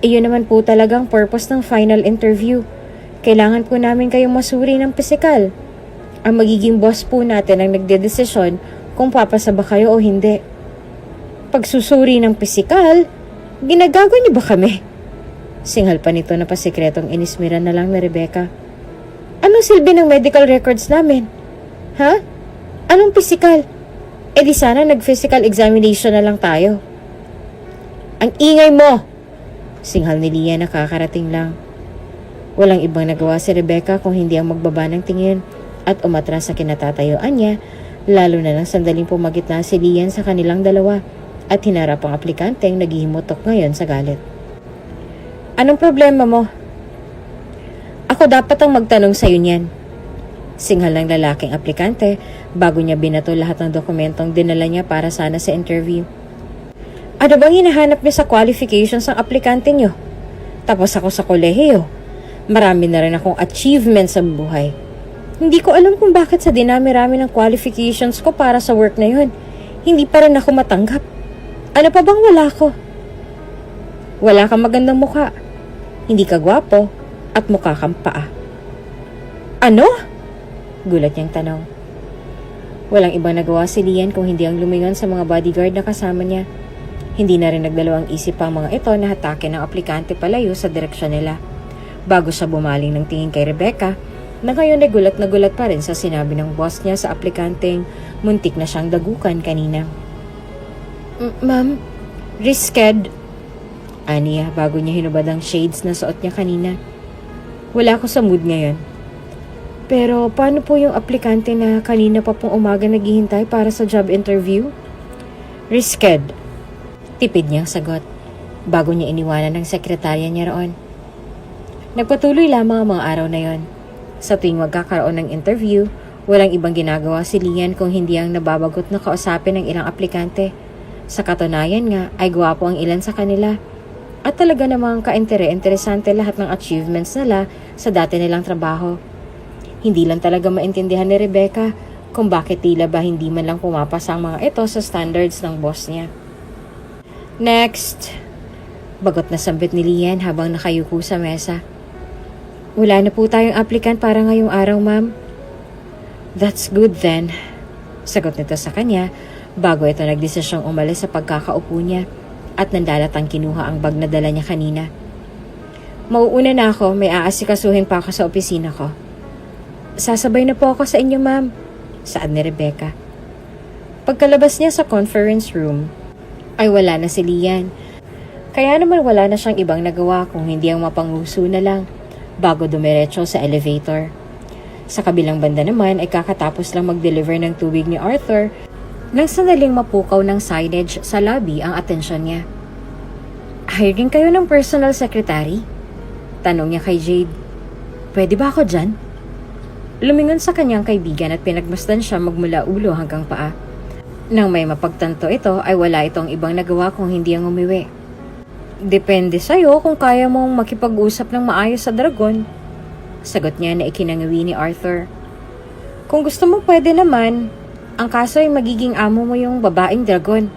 "Iyon naman po talagang purpose ng final interview. Kailangan po namin kayong masuri ng pisikal. Ang magiging boss po natin ang nagdedesisyon kung papasa ba kayo o hindi." "Pagsusuri ng pisikal? Ginagago niyo ba kami?" Singhal pa nito na pasikretong inismiran na lang ni Rebecca. "Anong silbi ng medical records namin? Ha? Anong pisikal? Eh di sana nag-physical examination na lang tayo." "Ang ingay mo!" Singhal ni Lian na kakarating lang. Walang ibang nagawa si Rebecca kung hindi ang magbaba ng tingin at umatras sa kinatatayuan niya, lalo na nang sandaling pumagitna si Lian sa kanilang dalawa at hinarap ang aplikanteng naghihimutok ngayon sa galit. "Anong problema mo?" "Ako dapat ang magtanong sa'yo niyan." Singhal ng lalaking aplikante bago niya binato lahat ng dokumentong dinala niya para sana sa interview. "Ano bang hinahanap niyo sa qualifications ng aplikante niyo? Tapos ako sa kolehiyo. Marami na rin akong achievements sa buhay. Hindi ko alam kung bakit sa dinami-rami ng qualifications ko para sa work na yun, hindi pa rin ako matanggap. Ano pa bang wala ko?" "Wala kang magandang mukha. Hindi ka gwapo at mukha kang paa." "Ano?" Gulat niyang tanong. Walang ibang nagawa si Lian kung hindi ang lumingon sa mga bodyguard na kasama niya. Hindi na rin nagdalawang isip ang mga ito na hatake ng aplikante palayo sa direksyon nila. Bago siya bumaling ng tingin kay Rebecca, na ngayon ay gulat na gulat pa rin sa sinabi ng boss niya sa aplikanteng muntik na siyang dagukan kanina. Ma'am, risked, aniya bago niya hinubad ang shades na suot niya kanina. Wala ako sa mood ngayon. Pero paano po yung aplikante na kanina pa pong umaga naghihintay para sa job interview? Risked, tipid niyang sagot bago niya iniwanan ng sekretarya niya roon. Nagpatuloy lamang ang mga araw na yon. Sa tuwing magkakaroon ng interview, walang ibang ginagawa si Lian kung hindi ang nababagot na kausapin ng ilang aplikante. Sa katunayan nga ay gwapo ang ilan sa kanila. At talaga namang interesante lahat ng achievements nila sa dati nilang trabaho. Hindi lang talaga maintindihan ni Rebecca kung bakit tila ba hindi man lang pumapasa ang mga ito sa standards ng boss niya. Next, bagot na sambit ni Lian habang nakayuko sa mesa. Wala na po tayong applicant para ngayong araw, ma'am. That's good then, sagot nito sa kanya bago ito nagdesisyong umalis sa pagkakaupo niya at nandalatang kinuha ang bag na dala niya kanina. Mauuna na ako, may aasikasuhin pa ako sa opisina ko. Sasabay na po ako sa inyo, ma'am, saad ni Rebecca. Pagkalabas niya sa conference room, ay wala na si Lian. Kaya naman wala na siyang ibang nagawa kung hindi ang mapanguso na lang bago dumiretso sa elevator. Sa kabilang banda naman ay kakatapos lang mag-deliver ng tubig ni Arthur nang sanaling mapukaw ng signage sa lobby ang atensyon niya. Hiring kayo ng personal secretary? Tanong niya kay Jade. Pwede ba ako dyan? Lumingon sa kanyang kaibigan at pinagmasdan siya magmula ulo hanggang paa. Nang may mapagtanto ito ay wala itong ibang nagawa kung hindi ang umiwi. Depende sa'yo kung kaya mong makipag-usap ng maayos sa dragon, sagot niya na ikinangawi ni Arthur. Kung gusto mo pwede naman, ang kaso ay magiging amo mo yung babaeng dragon.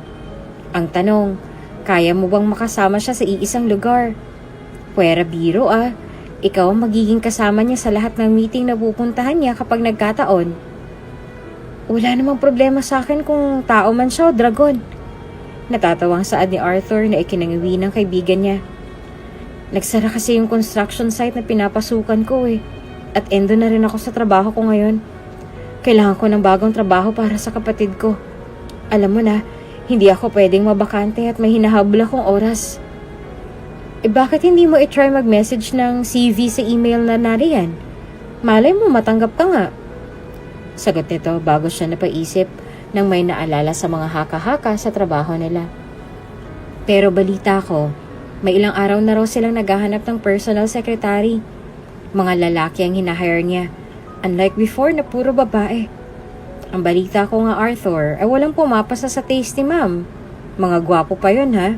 Ang tanong, kaya mo bang makasama siya sa iisang lugar? Pwera biro ikaw ang magiging kasama niya sa lahat ng meeting na pupuntahan niya kapag nagkataon. Wala namang problema sa akin kung tao man siya o dragon. Natatawang saad ni Arthur na ikinangawi ng kaibigan niya. Nagsara kasi yung construction site na pinapasukan ko at endo na rin ako sa trabaho ko ngayon. Kailangan ko ng bagong trabaho para sa kapatid ko. Alam mo na, hindi ako pwedeng mabakante at may hinahabol akong oras. Bakit hindi mo i-try mag-message ng CV sa email na nariyan? Malay mo matanggap ka nga. Sagot nito bago siya napaisip nang may naalala sa mga haka-haka sa trabaho nila. Pero balita ko, may ilang araw na raw silang naghahanap ng personal secretary. Mga lalaki ang hinahire niya, unlike before na puro babae. Ang balita ko nga Arthur ay walang pumapasa sa taste ni ma'am. Mga gwapo pa yun ha?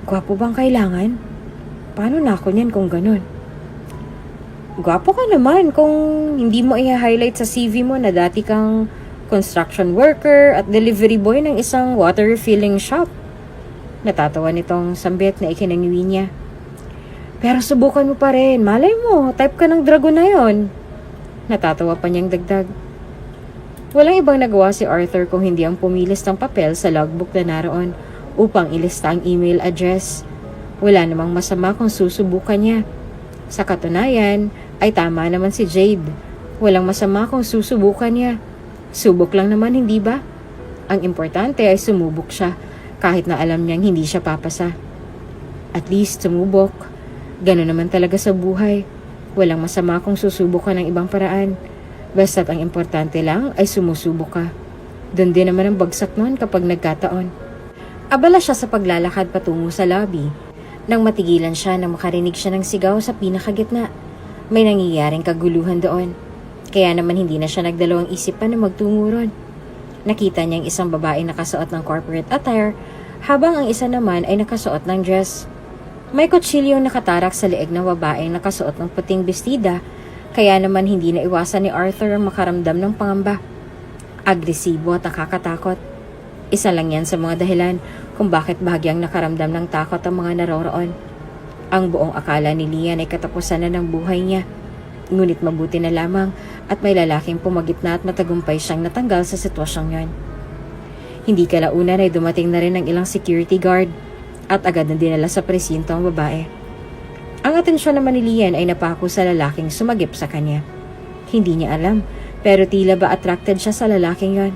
Gwapo bang kailangan? Paano na ako niyan kung ganun? Gwapo ka naman kung hindi mo i-highlight sa CV mo na dati kang construction worker at delivery boy ng isang water refilling shop. Natatawa nitong sambit na ikinangiwi niya. Pero subukan mo pa rin. Malay mo, type ka ng dragon na yon. Natatawa pa niyang dagdag. Walang ibang nagawa si Arthur kung hindi ang pumilis ng papel sa logbook na naroon upang ilista ang email address. Wala namang masama kung susubukan niya. Sa katunayan, ay tama naman si Jade. Walang masama kung susubukan niya. Subok lang naman, hindi ba? Ang importante ay sumubok siya kahit na alam niyang hindi siya papasa. At least sumubok. Gano'n naman talaga sa buhay. Walang masama kung susubukan ng ibang paraan. Basta't ang importante lang ay sumusubok ka. Doon din naman ang bagsak noon kapag nagkataon. Abala siya sa paglalakad patungo sa lobby. Nang matigilan siya nang makarinig siya ng sigaw sa pinakagitna. May nangyayaring kaguluhan doon. Kaya naman hindi na siya nagdalawang isip pa na magtungo ron. Nakita niyang isang babae nakasuot ng corporate attire habang ang isa naman ay nakasuot ng dress. May kutsilyong nakatarak sa leeg ng babaeng nakasuot ng puting bestida kaya naman hindi na iwasan ni Arthur ang makaramdam ng pangamba. Agresibo at nakakatakot. Isa lang yan sa mga dahilan kung bakit bahagyang nakaramdam ng takot ang mga naroroon. Ang buong akala ni Lian ay katapusan na ng buhay niya. Ngunit mabuti na lamang at may lalaking pumagitna at matagumpay siyang natanggal sa sitwasyong yon. Hindi kalaunan ay dumating na rin ang ilang security guard at agad na dinala sa presinto ang babae. Ang atensyon naman ni Lian ay napako sa lalaking sumagip sa kanya. Hindi niya alam, pero tila ba attracted siya sa lalaking yon.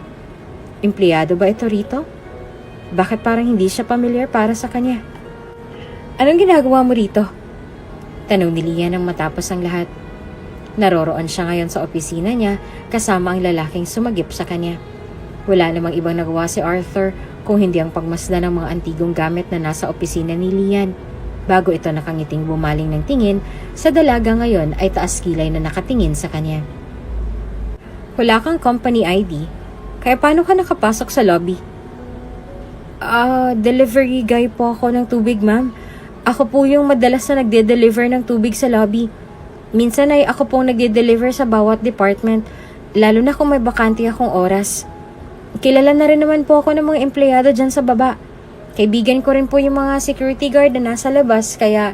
Empleyado ba ito rito? Bakit parang hindi siya familiar para sa kanya? Anong ginagawa mo rito? Tanong ni Lian nang matapos ang lahat. Naroroon siya ngayon sa opisina niya kasama ang lalaking sumagip sa kanya. Wala namang ibang nagawa si Arthur kung hindi ang pagmasdan ng mga antigong gamit na nasa opisina ni Lian. Bago ito nakangiting bumaling ng tingin, sa dalaga ngayon ay taas kilay na nakatingin sa kanya. Wala kang company ID, kaya paano ka nakapasok sa lobby? Delivery guy po ako ng tubig, ma'am. Ako po yung madalas na nagde-deliver ng tubig sa lobby. Minsan ay ako pong nagde-deliver sa bawat department, lalo na kung may bakante akong oras. Kilala na rin naman po ako ng mga empleyado dyan sa baba. Kaibigan ko rin po yung mga security guard na nasa labas, kaya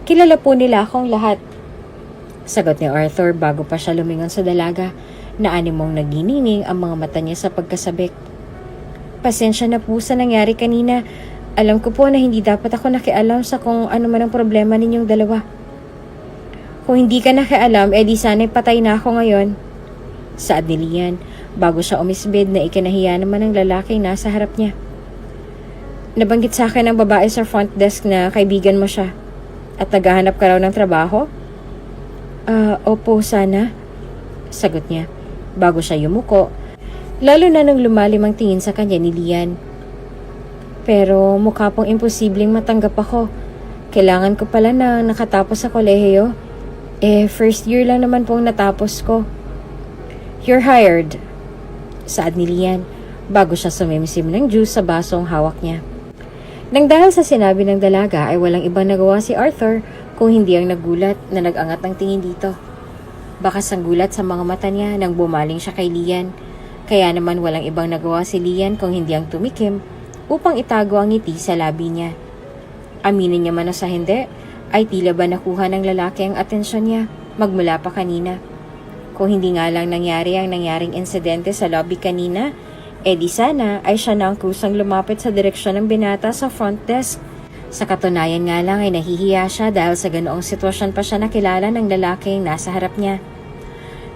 kilala po nila akong lahat. Sagot ni Arthur bago pa siya lumingon sa dalaga, na animong naginining ang mga mata niya sa pagkasabik. Pasensya na po sa nangyari kanina. Alam ko po na hindi dapat ako nakialam sa kung ano man ang problema ninyong dalawa. Kung hindi ka nakialam, edi sana'y patay na ako ngayon. Saad ni Lian, bago siya umisbid na ikinahiya naman ng lalaking nasa harap niya. Nabanggit sa akin ng babae sa front desk na kaibigan mo siya. At naghahanap ka raw ng trabaho? Opo, sana. Sagot niya, bago siya yumuko. Lalo na nung lumalim ang tingin sa kanya ni Lian. Pero mukha pong imposibleng matanggap ako. Kailangan ko pala na nakatapos sa kolehiyo. First year lang naman pong natapos ko. You're hired, saad ni Lian, bago siya sumimsim ng juice sa basong hawak niya. Nang dahil sa sinabi ng dalaga ay walang ibang nagawa si Arthur kung hindi ang nagulat na nag-angat ng tingin dito. Bakas ang gulat sa mga mata niya nang bumaling siya kay Lian. Kaya naman walang ibang nagawa si Lian kung hindi ang tumikim upang itago ang ngiti sa labi niya. Aminin niya man o sa hindi, ay tila ba nakuha ng lalaki ang atensyon niya magmula pa kanina. Kung hindi nga lang nangyari ang nangyaring insidente sa lobby kanina, di sana ay siya na ang kusang lumapit sa direksyon ng binata sa front desk. Sa katunayan nga lang ay nahihiya siya dahil sa ganoong sitwasyon pa siya nakilala ng lalaking nasa harap niya.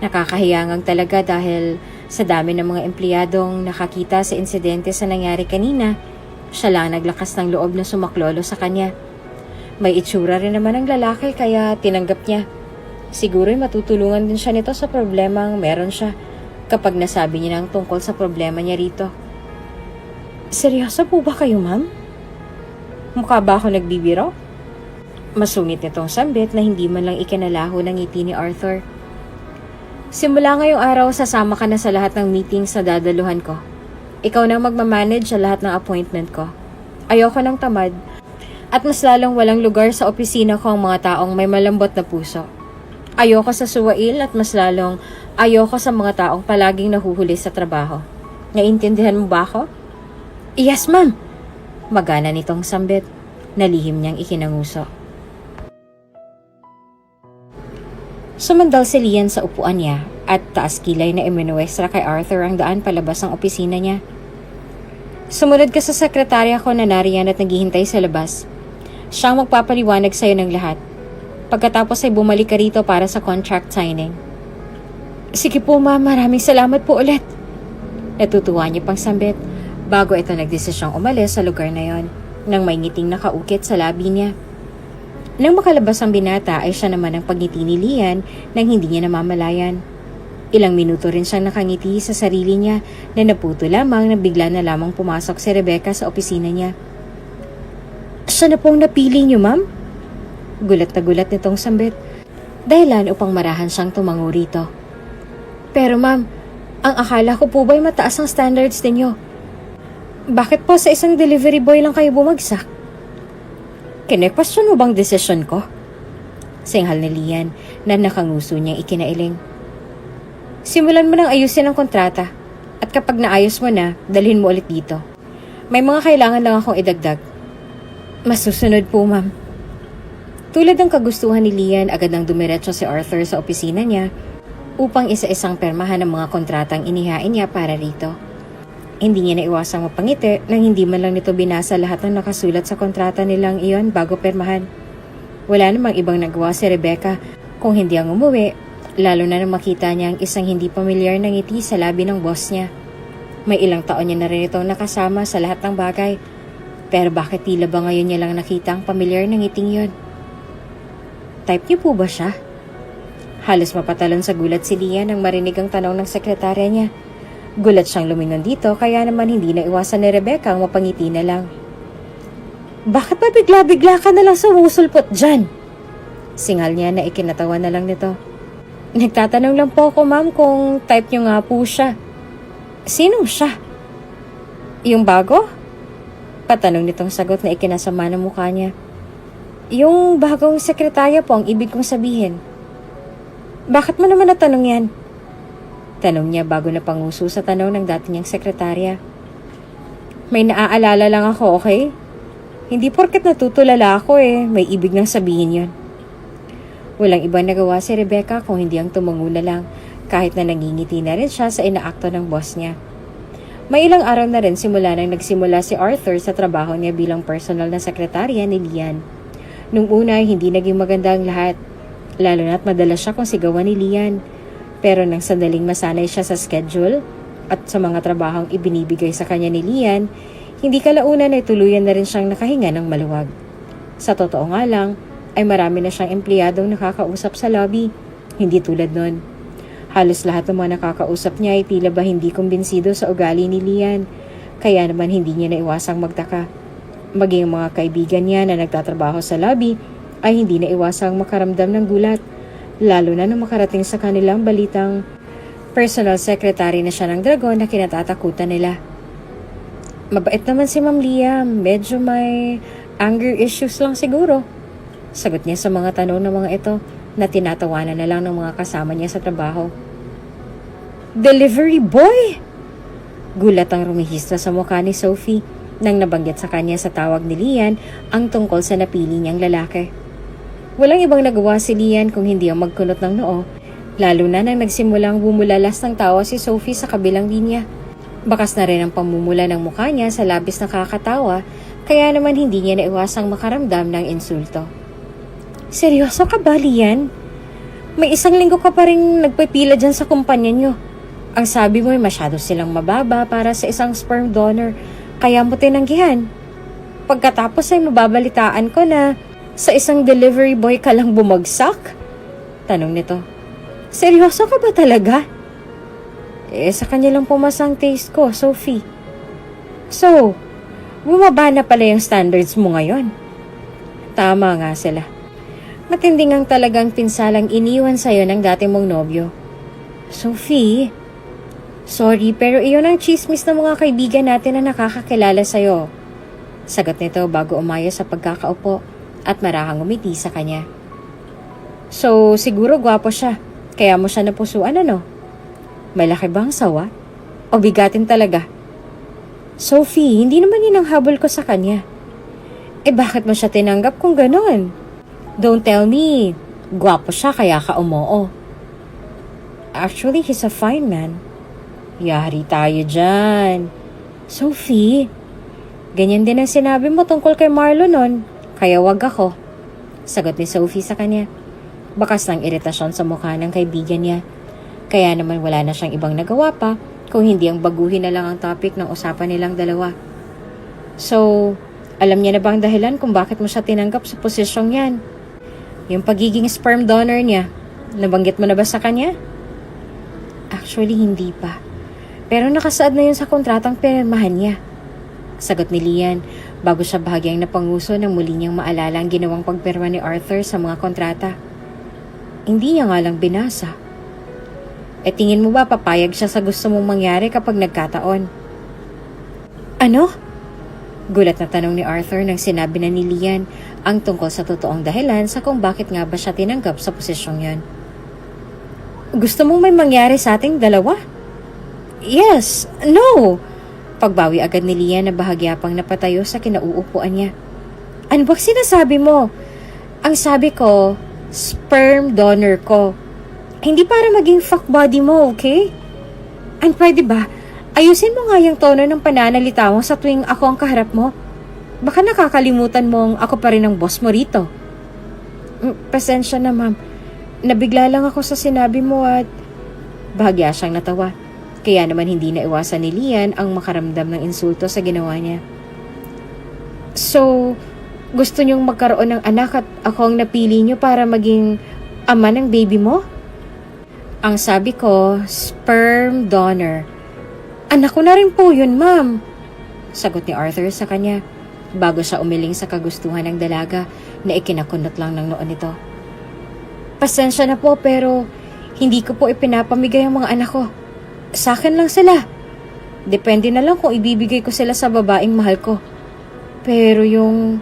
Nakakahiyangang talaga dahil sa dami ng mga empleyadong nakakita sa insidente sa nangyari kanina, siya lang naglakas ng loob na sumaklolo sa kanya. May itsura rin naman ang lalaki kaya tinanggap niya. Siguro'y matutulungan din siya nito sa problemang meron siya kapag nasabi niya ng tungkol sa problema niya rito. Seryoso po ba kayo, ma'am? Mukha ba ako nagbibiro? Masungit nitong sambit na hindi man lang ikinalaho ng ngiti ni Arthur. Simula ngayong araw, sasama ka na sa lahat ng meetings na dadaluhan ko. Ikaw na magmamanage sa lahat ng appointment ko. Ayoko ng tamad at mas lalong walang lugar sa opisina ko ang mga taong may malambot na puso. Ayoko sa suwail at mas lalong ayoko sa mga taong palaging nahuhuli sa trabaho. Naiintindihan mo ba ako? Yes, ma'am. Magana nitong sambit. Nalihim niyang ikinanguso. Sumandal si Lian sa upuan niya at taas kilay na iminuwestra kay Arthur ang daan palabas ng opisina niya. Sumunod ka sa sekretarya ko na nariyan at naghihintay sa labas. Siyang magpapaliwanag sa'yo ng lahat. Pagkatapos ay bumalik ka rito para sa contract signing. Sige po, ma'am. Maraming salamat po ulit. Natutuwa niya pang sambit bago ito nagdesisyong umalis sa lugar na yon nang may ngiting nakaukit sa labi niya. Nang makalabas ang binata ay siya naman ang pagngiti ni Lian nang hindi niya namamalayan. Ilang minuto rin siyang nakangiti sa sarili niya na naputo lamang na bigla na lamang pumasok si Rebecca sa opisina niya. Siya na pong napili niyo, ma'am? Gulat na gulat nitong sambit. Dahilan upang marahan siyang tumango rito. Pero ma'am, ang akala ko po ba'y mataas ang standards ninyo? Bakit po sa isang delivery boy lang kayo bumagsak? Kine-question mo bang desisyon ko? Singhal ni Lian na nakanguso niyang ikinailing. Simulan mo nang ayusin ang kontrata at kapag naayos mo na, dalhin mo ulit dito. May mga kailangan lang akong idagdag. Masusunod po, ma'am. Tulad ng kagustuhan ni Lian, agad nang dumiretso si Arthur sa opisina niya upang isa-isang permahan ang mga kontratang inihain niya para rito. Hindi niya naiwasang mapangiti nang hindi man lang nito binasa lahat ng nakasulat sa kontrata nilang iyon bago permahan. Wala namang ibang nagawa si Rebecca kung hindi ang umuwi, lalo na nang makita niya ang isang hindi pamilyar na ngiti sa labi ng boss niya. May ilang taon niya na rin itong nakasama sa lahat ng bagay, pero bakit tila ba ngayon niya lang nakita ang pamilyar na ngiting yon? Type niyo po ba siya? Halos mapatalon sa gulat si Lian nang marinig ang tanong ng sekretarya niya. Gulat siyang lumingon dito, kaya naman hindi na iwasan ni Rebecca ang mapangiti na lang. Bakit ba bigla-bigla ka na lang sumusulpot dyan? Singal niya na ikinatawa na lang nito. Nagtatanong lang po ako, ma'am, kung type niyo nga po siya. Sinong siya? Yung bago? Patanong nitong sagot na ikinasama ng mukha niya. Yung bagong sekretarya po ang ibig kong sabihin. Bakit mo naman natanong yan? Tanong niya bago na panguso sa tanong ng dati niyang sekretarya. May naaalala lang ako, okay? Hindi porket natutulala ako may ibig nang sabihin yon. Walang ibang nagawa si Rebecca kung hindi ang tumango na lang, kahit na nangingiti na rin siya sa inaakto ng boss niya. May ilang araw na rin simula nang nagsimula si Arthur sa trabaho niya bilang personal na sekretarya ni Lian. Nung una hindi naging maganda ang lahat, lalo na't madalas siya kung sigawan ni Lian. Pero nang sandaling masanay siya sa schedule at sa mga trabahong ibinibigay sa kanya ni Lian, hindi kalaunan ay tuluyan na rin siyang nakahinga ng maluwag. Sa totoo nga lang, ay marami na siyang empleyadong nakakausap sa lobby, hindi tulad nun. Halos lahat ng mga nakakausap niya ay tila ba hindi kumbinsido sa ugali ni Lian, kaya naman hindi niya naiwasang magtaka. Maging mga kaibigan niya na nagtatrabaho sa lobby ay hindi naiwasang makaramdam ng gulat, lalo na nung makarating sa kanilang balitang personal secretary na siya ng dragon na kinatatakutan nila. Mabait naman si Ma'am Liam, medyo may anger issues lang siguro. Sagot niya sa mga tanong ng mga ito na tinatawanan na lang ng mga kasama niya sa trabaho. Delivery boy! Gulat ang rumihista sa mukha ni Sophie nang nabanggit sa kanya sa tawag ni Lian ang tungkol sa napili niyang lalaki. Walang ibang nagawa si Lian kung hindi ang magkunot ng noo, lalo na nang nagsimulang bumulalas ng tawa si Sophie sa kabilang linya. Bakas na rin ang pamumula ng mukha niya sa labis na kakatawa, kaya naman hindi niya naiwasang makaramdam ng insulto. Seryoso ka ba, Lian? May isang linggo ka pa rin nagpipila dyan sa kumpanya niyo. Ang sabi mo ay masyado silang mababa para sa isang sperm donor, kaya mo tinanggihan. Pagkatapos ay mababalitaan ko na sa isang delivery boy ka lang bumagsak? Tanong nito. Seryoso ka ba talaga? Sa kanya lang pumasang taste ko, Sophie. So, bumaba na pala yung standards mo ngayon. Tama nga sila. Matindi ngang talagang pinsalang iniwan sa'yo ng dati mong nobyo. Sophie, sorry pero iyon ang chismis ng mga kaibigan natin na nakakakilala sa'yo. Sagot nito bago umayo sa pagkakaupo at marahang umiti sa kanya. So, siguro gwapo siya, kaya mo siya napusuan ano? Malaki bang sawa? O bigatin talaga? Sophie, hindi naman yun ang habol ko sa kanya. Bakit mo siya tinanggap kung ganon? Don't tell me, gwapo siya kaya ka umoo. Actually, he's a fine man. Yari tayo dyan. Sophie, ganyan din ang sinabi mo tungkol kay Marlon nun, kaya wag ako. Sagot ni Sophie sa kanya. Bakas ng iritasyon sa mukha ng kaibigan niya. Kaya naman wala na siyang ibang nagawa pa kung hindi ang baguhin na lang ang topic ng usapan nilang dalawa. So, alam niya na ba ang dahilan kung bakit mo siya tinanggap sa posisyong yan? Yung pagiging sperm donor niya, nabanggit mo na ba sa kanya? Actually, hindi pa. Pero nakasaad na yun sa kontratang pinirmahan niya. Sagot ni Lian bago siya bahagyang napanguso nang muli niyang maalala ang ginawang pagpirma ni Arthur sa mga kontrata. Hindi niya nga lang binasa. Tingin mo ba papayag siya sa gusto mong mangyari kapag nagkataon? Ano? Gulat na tanong ni Arthur nang sinabi na ni Lian ang tungkol sa totoong dahilan sa kung bakit nga ba siya tinanggap sa posisyong yon. Gusto mong may mangyari sa ating dalawa? Yes, no! Pagbawi agad ni Lian na bahagya pang napatayo sa kinauupuan niya. Ano ba sinasabi mo? Ang sabi ko, sperm donor ko. Hindi para maging fuck body mo, okay? And pwede ba, ayusin mo nga yung tono ng pananalita mo sa tuwing ako ang kaharap mo. Baka nakakalimutan mong ako pa rin ang boss mo rito. Pasensya na, ma'am. Nabigla lang ako sa sinabi mo at bahagya siyang natawa. Kaya naman hindi na iwasan ni Lian ang makaramdam ng insulto sa ginawa niya. So, gusto niyong magkaroon ng anak at ako ang napili niyo para maging ama ng baby mo? Ang sabi ko, sperm donor. Anak ko na rin po yun, ma'am. Sagot ni Arthur sa kanya bago siya umiling sa kagustuhan ng dalaga na ikinakunot lang ng noon nito. Pasensya na po pero hindi ko po ipinapamigay ang mga anak ko. Sa akin lang sila. Depende na lang kung ibibigay ko sila sa babaeng mahal ko. Pero yung...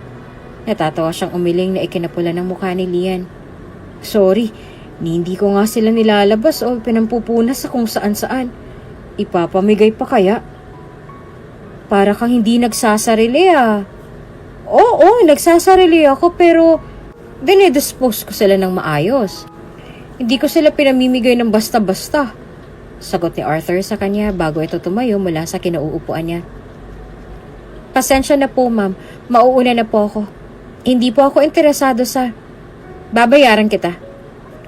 Natatawa siyang umiling na ikinapula ng mukha ni Lian. Sorry, hindi ko nga sila nilalabas o pinampupunas sa kung saan-saan. Ipapamigay pa kaya? Para kang hindi nagsasarili ah. Oo, nagsasarili ako pero dinedispose ko sila ng maayos. Hindi ko sila pinamimigay ng basta-basta. Sagot ni Arthur sa kanya bago ito tumayo mula sa kinauupuan niya. Pasensya na po, ma'am. Mauuna na po ako. Hindi po ako interesado sa... Babayaran kita.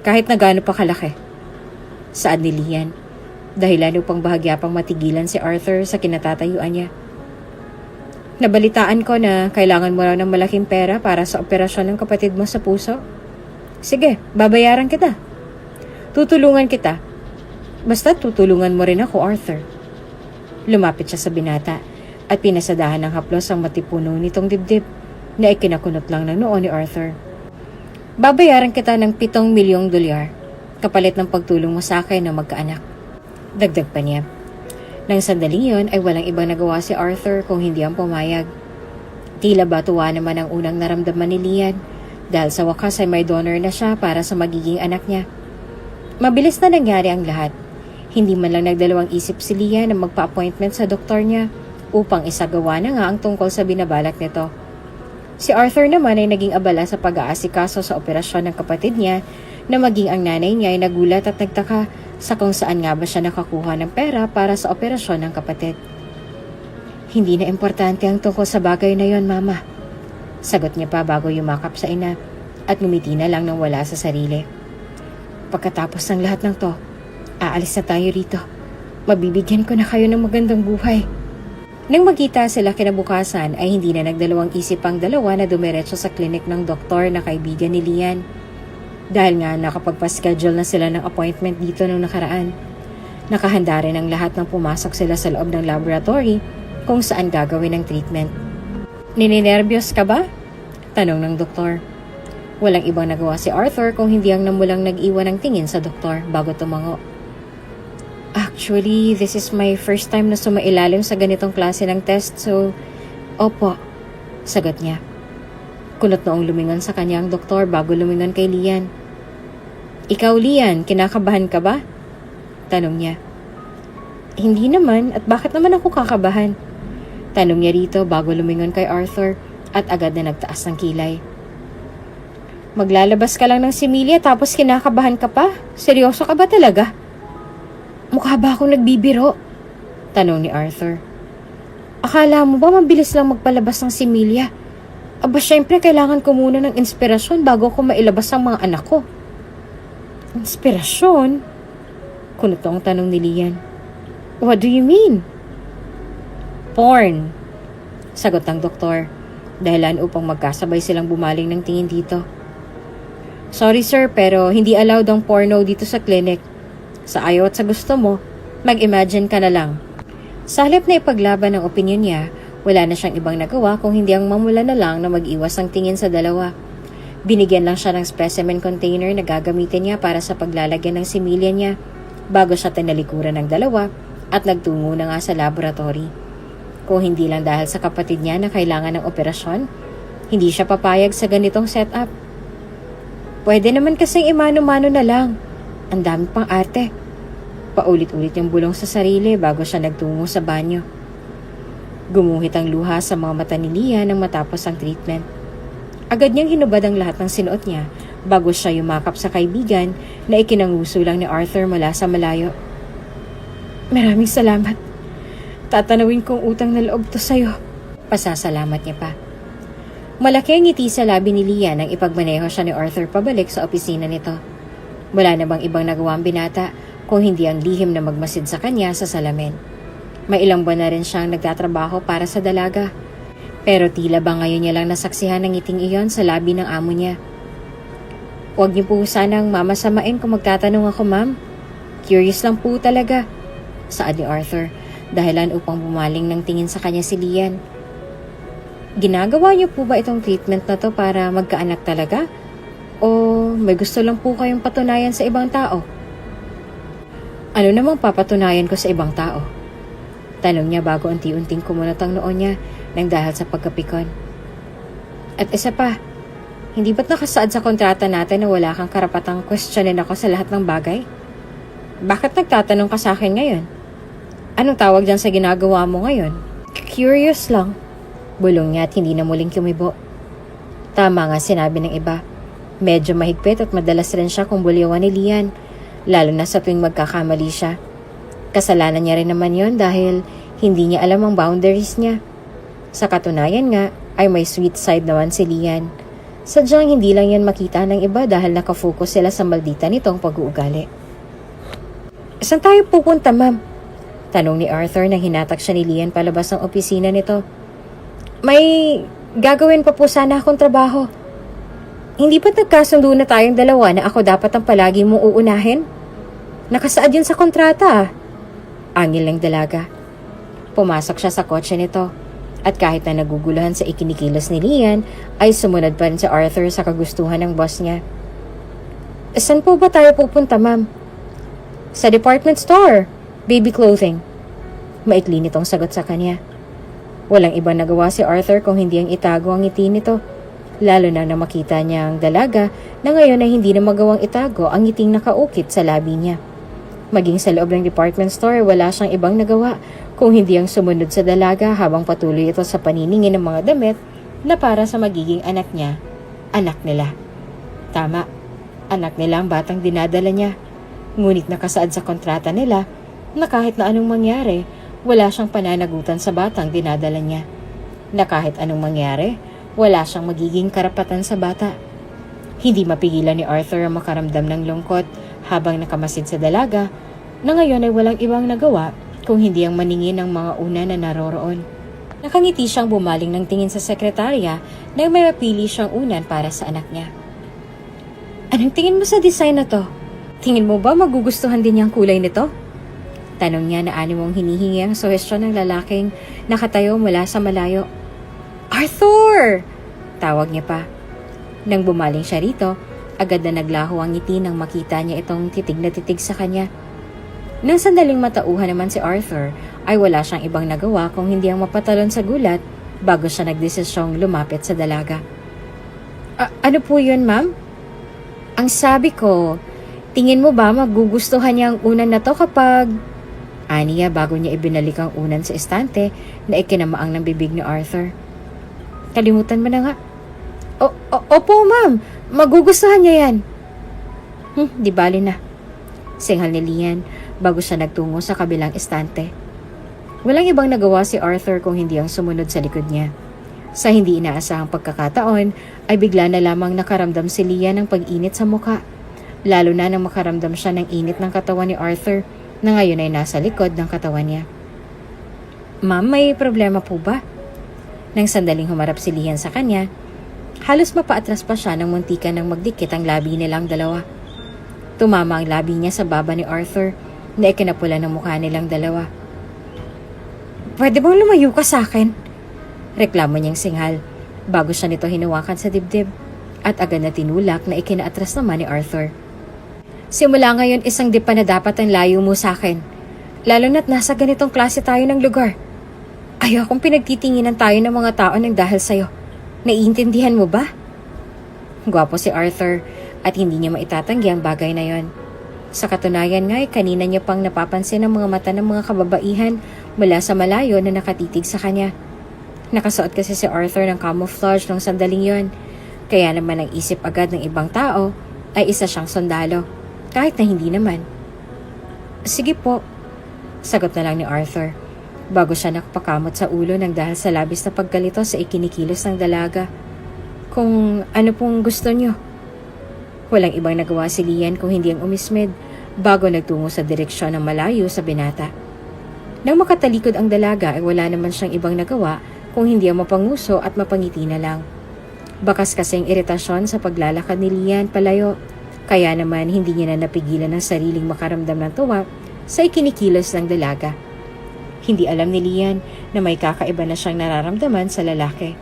Kahit na gaano pa kalaki. Saad ni Lian. Dahilan upang bahagya pang matigilan si Arthur sa kinatatayuan niya. Nabalitaan ko na kailangan mo raw ng malaking pera para sa operasyon ng kapatid mo sa puso. Sige, babayaran kita. Tutulungan kita. Basta tutulungan mo rin ako, Arthur. Lumapit siya sa binata at pinasadahan ng haplos ang matipuno nitong dibdib na ikinakunot lang ng noo ni Arthur. Babayaran kita ng 7 milyong dolyar kapalit ng pagtulong mo sa akin na magkaanak. Dagdag pa niya. Nang sandaling yun ay walang ibang nagawa si Arthur kung hindi ang pumayag. Tila ba tuwa naman ang unang naramdaman ni Lian dahil sa wakas ay may donor na siya para sa magiging anak niya. Mabilis na nangyari ang lahat. Hindi man lang nagdalawang isip si Lian na magpa-appointment sa doktor niya upang isagawa na nga ang tungkol sa binabalak nito. Si Arthur naman ay naging abala sa pag-aasikaso sa operasyon ng kapatid niya na maging ang nanay niya ay nagulat at nagtaka sa kung saan nga ba siya nakakuha ng pera para sa operasyon ng kapatid. Hindi na importante ang tungkol sa bagay na yon, Mama. Sagot niya pa bago yumakap sa ina at ngumiti na lang nang wala sa sarili. Pagkatapos ng lahat ng to, aalis na tayo rito. Mabibigyan ko na kayo ng magandang buhay. Nang magkita sila kinabukasan ay hindi na nagdalawang isip ang dalawa na dumiretso sa klinik ng doktor na kaibigan ni Lian. Dahil nga nakapagpa-schedule na sila ng appointment dito nung nakaraan. Nakahanda rin ang lahat ng pumasok sila sa loob ng laboratory kung saan gagawin ang treatment. Nininervyos ka ba? Tanong ng doktor. Walang ibang nagawa si Arthur kung hindi ang namulang nag-iwan ng tingin sa doktor bago tumango. Actually, this is my first time na sumailalim sa ganitong klase ng test, so... Opo, sagot niya. Kunot noong lumingon sa kanya ang doktor bago lumingon kay Lian. Ikaw, Lian, kinakabahan ka ba? Tanong niya. Hindi naman, at bakit naman ako kakabahan? Tanong niya rito bago lumingon kay Arthur at agad na nagtaas ng kilay. Maglalabas ka lang ng similya tapos kinakabahan ka pa? Seryoso ka ba talaga? Mukha ba akong nagbibiro? Tanong ni Arthur. Akala mo ba mabilis lang magpalabas ng similya? Aba, syempre kailangan ko muna ng inspirasyon bago ko mailabas ang mga anak ko. Inspirasyon? Kunot ang tanong ni Lian. What do you mean? Porn. Sagot ng doktor. Dahilan upang magkasabay silang bumaling ng tingin dito. Sorry sir, pero hindi allowed ang porno dito sa clinic. Sa ayaw at sa gusto mo, mag-imagine ka na lang. Sa halip na ipaglaban ang opinyon niya, wala na siyang ibang nagawa kung hindi ang mamula na lang na mag-iwas ang tingin sa dalawa. Binigyan lang siya ng specimen container na gagamitin niya para sa paglalagyan ng similya niya bago siya tinalikuran ng dalawa at nagtungo na nga sa laboratory. Kung hindi lang dahil sa kapatid niya na kailangan ng operasyon, hindi siya papayag sa ganitong setup. Pwede naman kasing imano-mano na lang. Ang dami pang arte. Paulit-ulit yung bulong sa sarili bago siya nagtungo sa banyo. Gumuhit ang luha sa mga mata ni Lian nang matapos ang treatment. Agad niyang hinubad ang lahat ng sinuot niya bago siya yumakap sa kaibigan na ikinanguso lang ni Arthur mula sa malayo. Maraming salamat. Tatanawin kong utang na loob to sa'yo. Pasasalamat niya pa. Malaki ang ngiti sa labi ni Lian nang ipagmaneho siya ni Arthur pabalik sa opisina nito. Wala na bang ibang nagawa ang binata kung hindi ang lihim na magmasid sa kanya sa salamin. May ilang buwan na rin siyang nagtatrabaho para sa dalaga. Pero tila ba ngayon niya lang nasaksihan ang ngiting iyon sa labi ng amo niya. Huwag niyo po sanang mamasamain kung magtatanong ako, ma'am. Curious lang po talaga, saad ni Arthur, dahilan upang bumaling ng tingin sa kanya si Lian. Ginagawa niyo po ba itong treatment na to para magkaanak talaga? O may gusto lang po kayong patunayan sa ibang tao? Ano namang papatunayan ko sa ibang tao? Tanong niya bago unti-unting kumunot ang noon niya nang dahil sa pagkapikon. At isa pa, hindi ba't nakasaad sa kontrata natin na wala kang karapatang questionin ako sa lahat ng bagay? Bakit nagtatanong ka sa akin ngayon? Anong tawag dyan sa ginagawa mo ngayon? Curious lang. Bulong niya at hindi na muling kumibo. Tama nga sinabi ng iba. Medyo mahigpit at madalas rin siya kung bulyawan ni Lian, lalo na sa tuwing magkakamali siya. Kasalanan niya rin naman yon dahil hindi niya alam ang boundaries niya. Sa katunayan nga ay may sweet side naman si Lian. Sadyang hindi lang yan makita ng iba dahil nakafocus sila sa maldita nitong pag-uugali. Saan tayo pupunta, ma'am? Tanong ni Arthur nang hinatak siya ni Lian palabas ng opisina nito. May gagawin pa po sana akong trabaho. Hindi ba't nagkasundo na tayong dalawa na ako dapat ang palagi mong uunahin? Nakasaad yun sa kontrata. Angil ng dalaga. Pumasok siya sa kotse nito. At kahit na naguguluhan sa ikinikilos ni Lian, ay sumunod pa rin si Arthur sa kagustuhan ng boss niya. Saan po ba tayo pupunta, ma'am? Sa department store. Baby clothing. Maikli nitong sagot sa kanya. Walang ibang nagawa si Arthur kung hindi ang itago ang ngiti nito. Lalo na makita niya ang dalaga na ngayon ay hindi na magawang itago ang ngiting nakaukit sa labi niya. Maging sa loob ng department store, wala siyang ibang nagawa kung hindi ang sumunod sa dalaga habang patuloy ito sa paniningin ng mga damit na para sa magiging anak niya, anak nila. Tama, anak nila ang batang dinadala niya. Ngunit nakasaad sa kontrata nila na kahit na anong mangyari, wala siyang pananagutan sa batang dinadala niya. Na kahit anong mangyari, wala siyang magiging karapatan sa bata. Hindi mapigilan ni Arthur ang makaramdam ng lungkot habang nakamasid sa dalaga na ngayon ay walang ibang nagawa kung hindi ang maningin ng mga una na naroroon. Nakangiti siyang bumaling ng tingin sa sekretarya nang may mapili siyang unan para sa anak niya. Anong tingin mo sa design na to? Tingin mo ba magugustuhan din niyang kulay nito? Tanong niya na animong hinihingi ang suhestyon ng lalaking nakatayo mula sa malayo. Arthur! Tawag niya pa. Nang bumaling siya rito, agad na naglaho ang ngiti nang makita niya itong titig na titig sa kanya. Nang sandaling matauhan naman si Arthur, ay wala siyang ibang nagawa kung hindi ang mapatalon sa gulat bago siya nagdesisyong lumapit sa dalaga. Ano po yun, ma'am? Ang sabi ko, tingin mo ba magugustuhan niya ang unan na to kapag... Aniya bago niya ibinalik ang unan sa estante na ikinamaang ng bibig ni Arthur. Kalimutan mo na nga. Opo, ma'am. Magugustuhan niya yan. Di bali na. Singhal ni Lian bago siya nagtungo sa kabilang estante. Walang ibang nagawa si Arthur kung hindi ang sumunod sa likod niya. Sa hindi inaasahang pagkakataon, ay bigla na lamang nakaramdam si Lian ng pag-init sa mukha. Lalo na nang makaramdam siya ng init ng katawan ni Arthur na ngayon ay nasa likod ng katawan niya. Ma'am, may problema po ba? Nang sandaling humarap si Lian sa kanya, halos mapaatras pa siya nang muntikan ng magdikit ang labi nilang dalawa. Tumama ang labi niya sa baba ni Arthur na ikinapula ng mukha nilang dalawa. Pwede bang lumayo ka sa akin? Reklamo niyang singhal bago siya nito hinawakan sa dibdib at agad na tinulak na ikinaatras naman ni Arthur. Simula ngayon isang di pa na dapat ang layo mo sa akin. Lalo na't nasa ganitong klase tayo ng lugar. Ayaw akong pinagtitinginan tayo ng mga tao ng dahil sa'yo. Naiintindihan mo ba? Gwapo si Arthur at hindi niya maitatanggi ang bagay na yon. Sa katunayan nga ay kanina niya pang napapansin ang mga mata ng mga kababaihan mula sa malayo na nakatitig sa kanya. Nakasuot kasi si Arthur ng camouflage nung sandaling yon, Kaya naman ang isip agad ng ibang tao ay isa siyang sundalo, kahit na hindi naman. Sige po, sagot na lang ni Arthur, bago siya nakapakamot sa ulo ng dahil sa labis na pagkalito sa ikinikilos ng dalaga. Kung ano pong gusto niyo. Walang ibang nagawa si Lian kung hindi ang umismid bago nagtungo sa direksyon ng malayo sa binata. Nang makatalikod ang dalaga ay wala naman siyang ibang nagawa kung hindi ang mapanguso at mapangiti na lang. Bakas kasing iritasyon sa paglalakad ni Lian palayo, kaya naman hindi niya na napigilan ang sariling makaramdam ng tuwa sa ikinikilos ng dalaga. Hindi alam ni Lian na may kakaiba na siyang nararamdaman sa lalaki.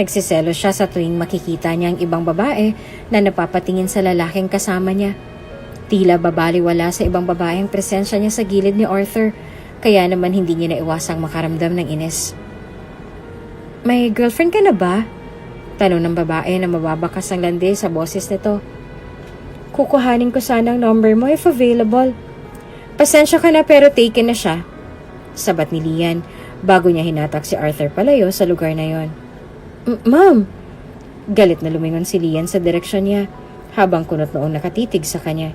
Nagsiselo siya sa tuwing makikita niya ang ibang babae na napapatingin sa lalaking kasama niya. Tila babaliwala sa ibang babae ang presensya niya sa gilid ni Arthur, kaya naman hindi niya naiwasang makaramdam ng inis. May girlfriend ka na ba? Tanong ng babae na mababakas ang landi sa boses nito. Kukuhanin ko sana ang number mo if available. Pasensya ka na pero taken na siya, sabat ni Lian bago niya hinatak si Arthur palayo sa lugar na yon. Ma'am! Galit na lumingon si Lian sa direksyon niya habang kunot noong nakatitig sa kanya.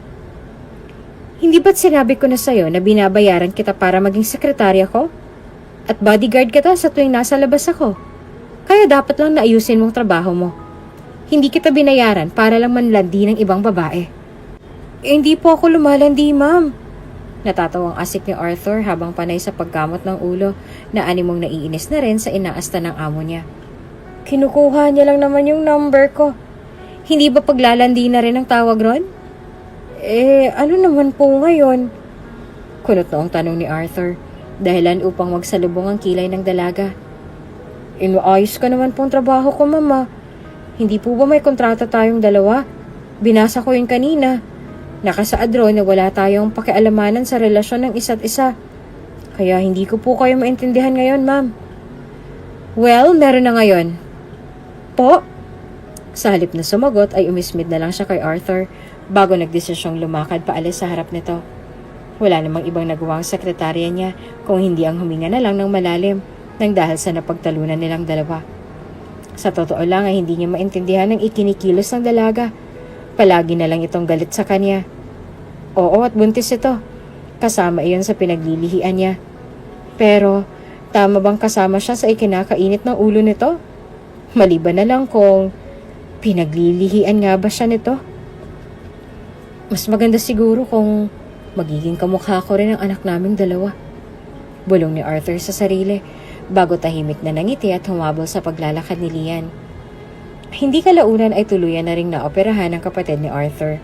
Hindi ba't sinabi ko na sa'yo na binabayaran kita para maging sekretarya ko? At bodyguard kita sa tuwing nasa labas ako. Kaya dapat lang naayusin mong trabaho mo. Hindi kita binayaran para lang manlandi ng ibang babae. Hindi po ako lumalandi, ma'am. Natatawang asik ni Arthur habang panay sa pagkamot ng ulo na animong naiinis na rin sa inaasta ng amo niya. Kinukuha niya lang naman yung number ko. Hindi ba paglalandi na rin ang tawag ron? Ano naman po ngayon? Kunot noong tanong ni Arthur, dahilan upang magsalubong ang kilay ng dalaga. Inuayos ka naman pong trabaho ko, mama. Hindi po ba may kontrata tayong dalawa? Binasa ko yun kanina. Nakasaad ron na wala tayong pakialamanan sa relasyon ng isa't isa. Kaya hindi ko po kayo maintindihan ngayon, ma'am. Well, meron na ngayon. Po? Sa halip na sumagot ay umismid na lang siya kay Arthur bago nagdesisyong lumakad paalis sa harap nito. Wala namang ibang nagawang sekretarya niya kung hindi ang huminga na lang ng malalim nang dahil sa napagtalunan nilang dalawa. Sa totoo lang ay hindi niya maintindihan ang ikinikilos ng dalaga. Palagi na lang itong galit sa kanya. Oo, at buntis ito. Kasama iyon sa pinaglilihian niya. Pero, tama bang kasama siya sa ikinakainit ng ulo nito? Maliban na lang kung pinaglilihian nga ba siya nito? Mas maganda siguro kung magiging kamukha ko rin ang anak naming dalawa. Bulong ni Arthur sa sarili bago tahimik na nangiti at humabol sa paglalakad ni Lian. Hindi kalaunan ay tuluyan na ring naoperahan ang kapatid ni Arthur.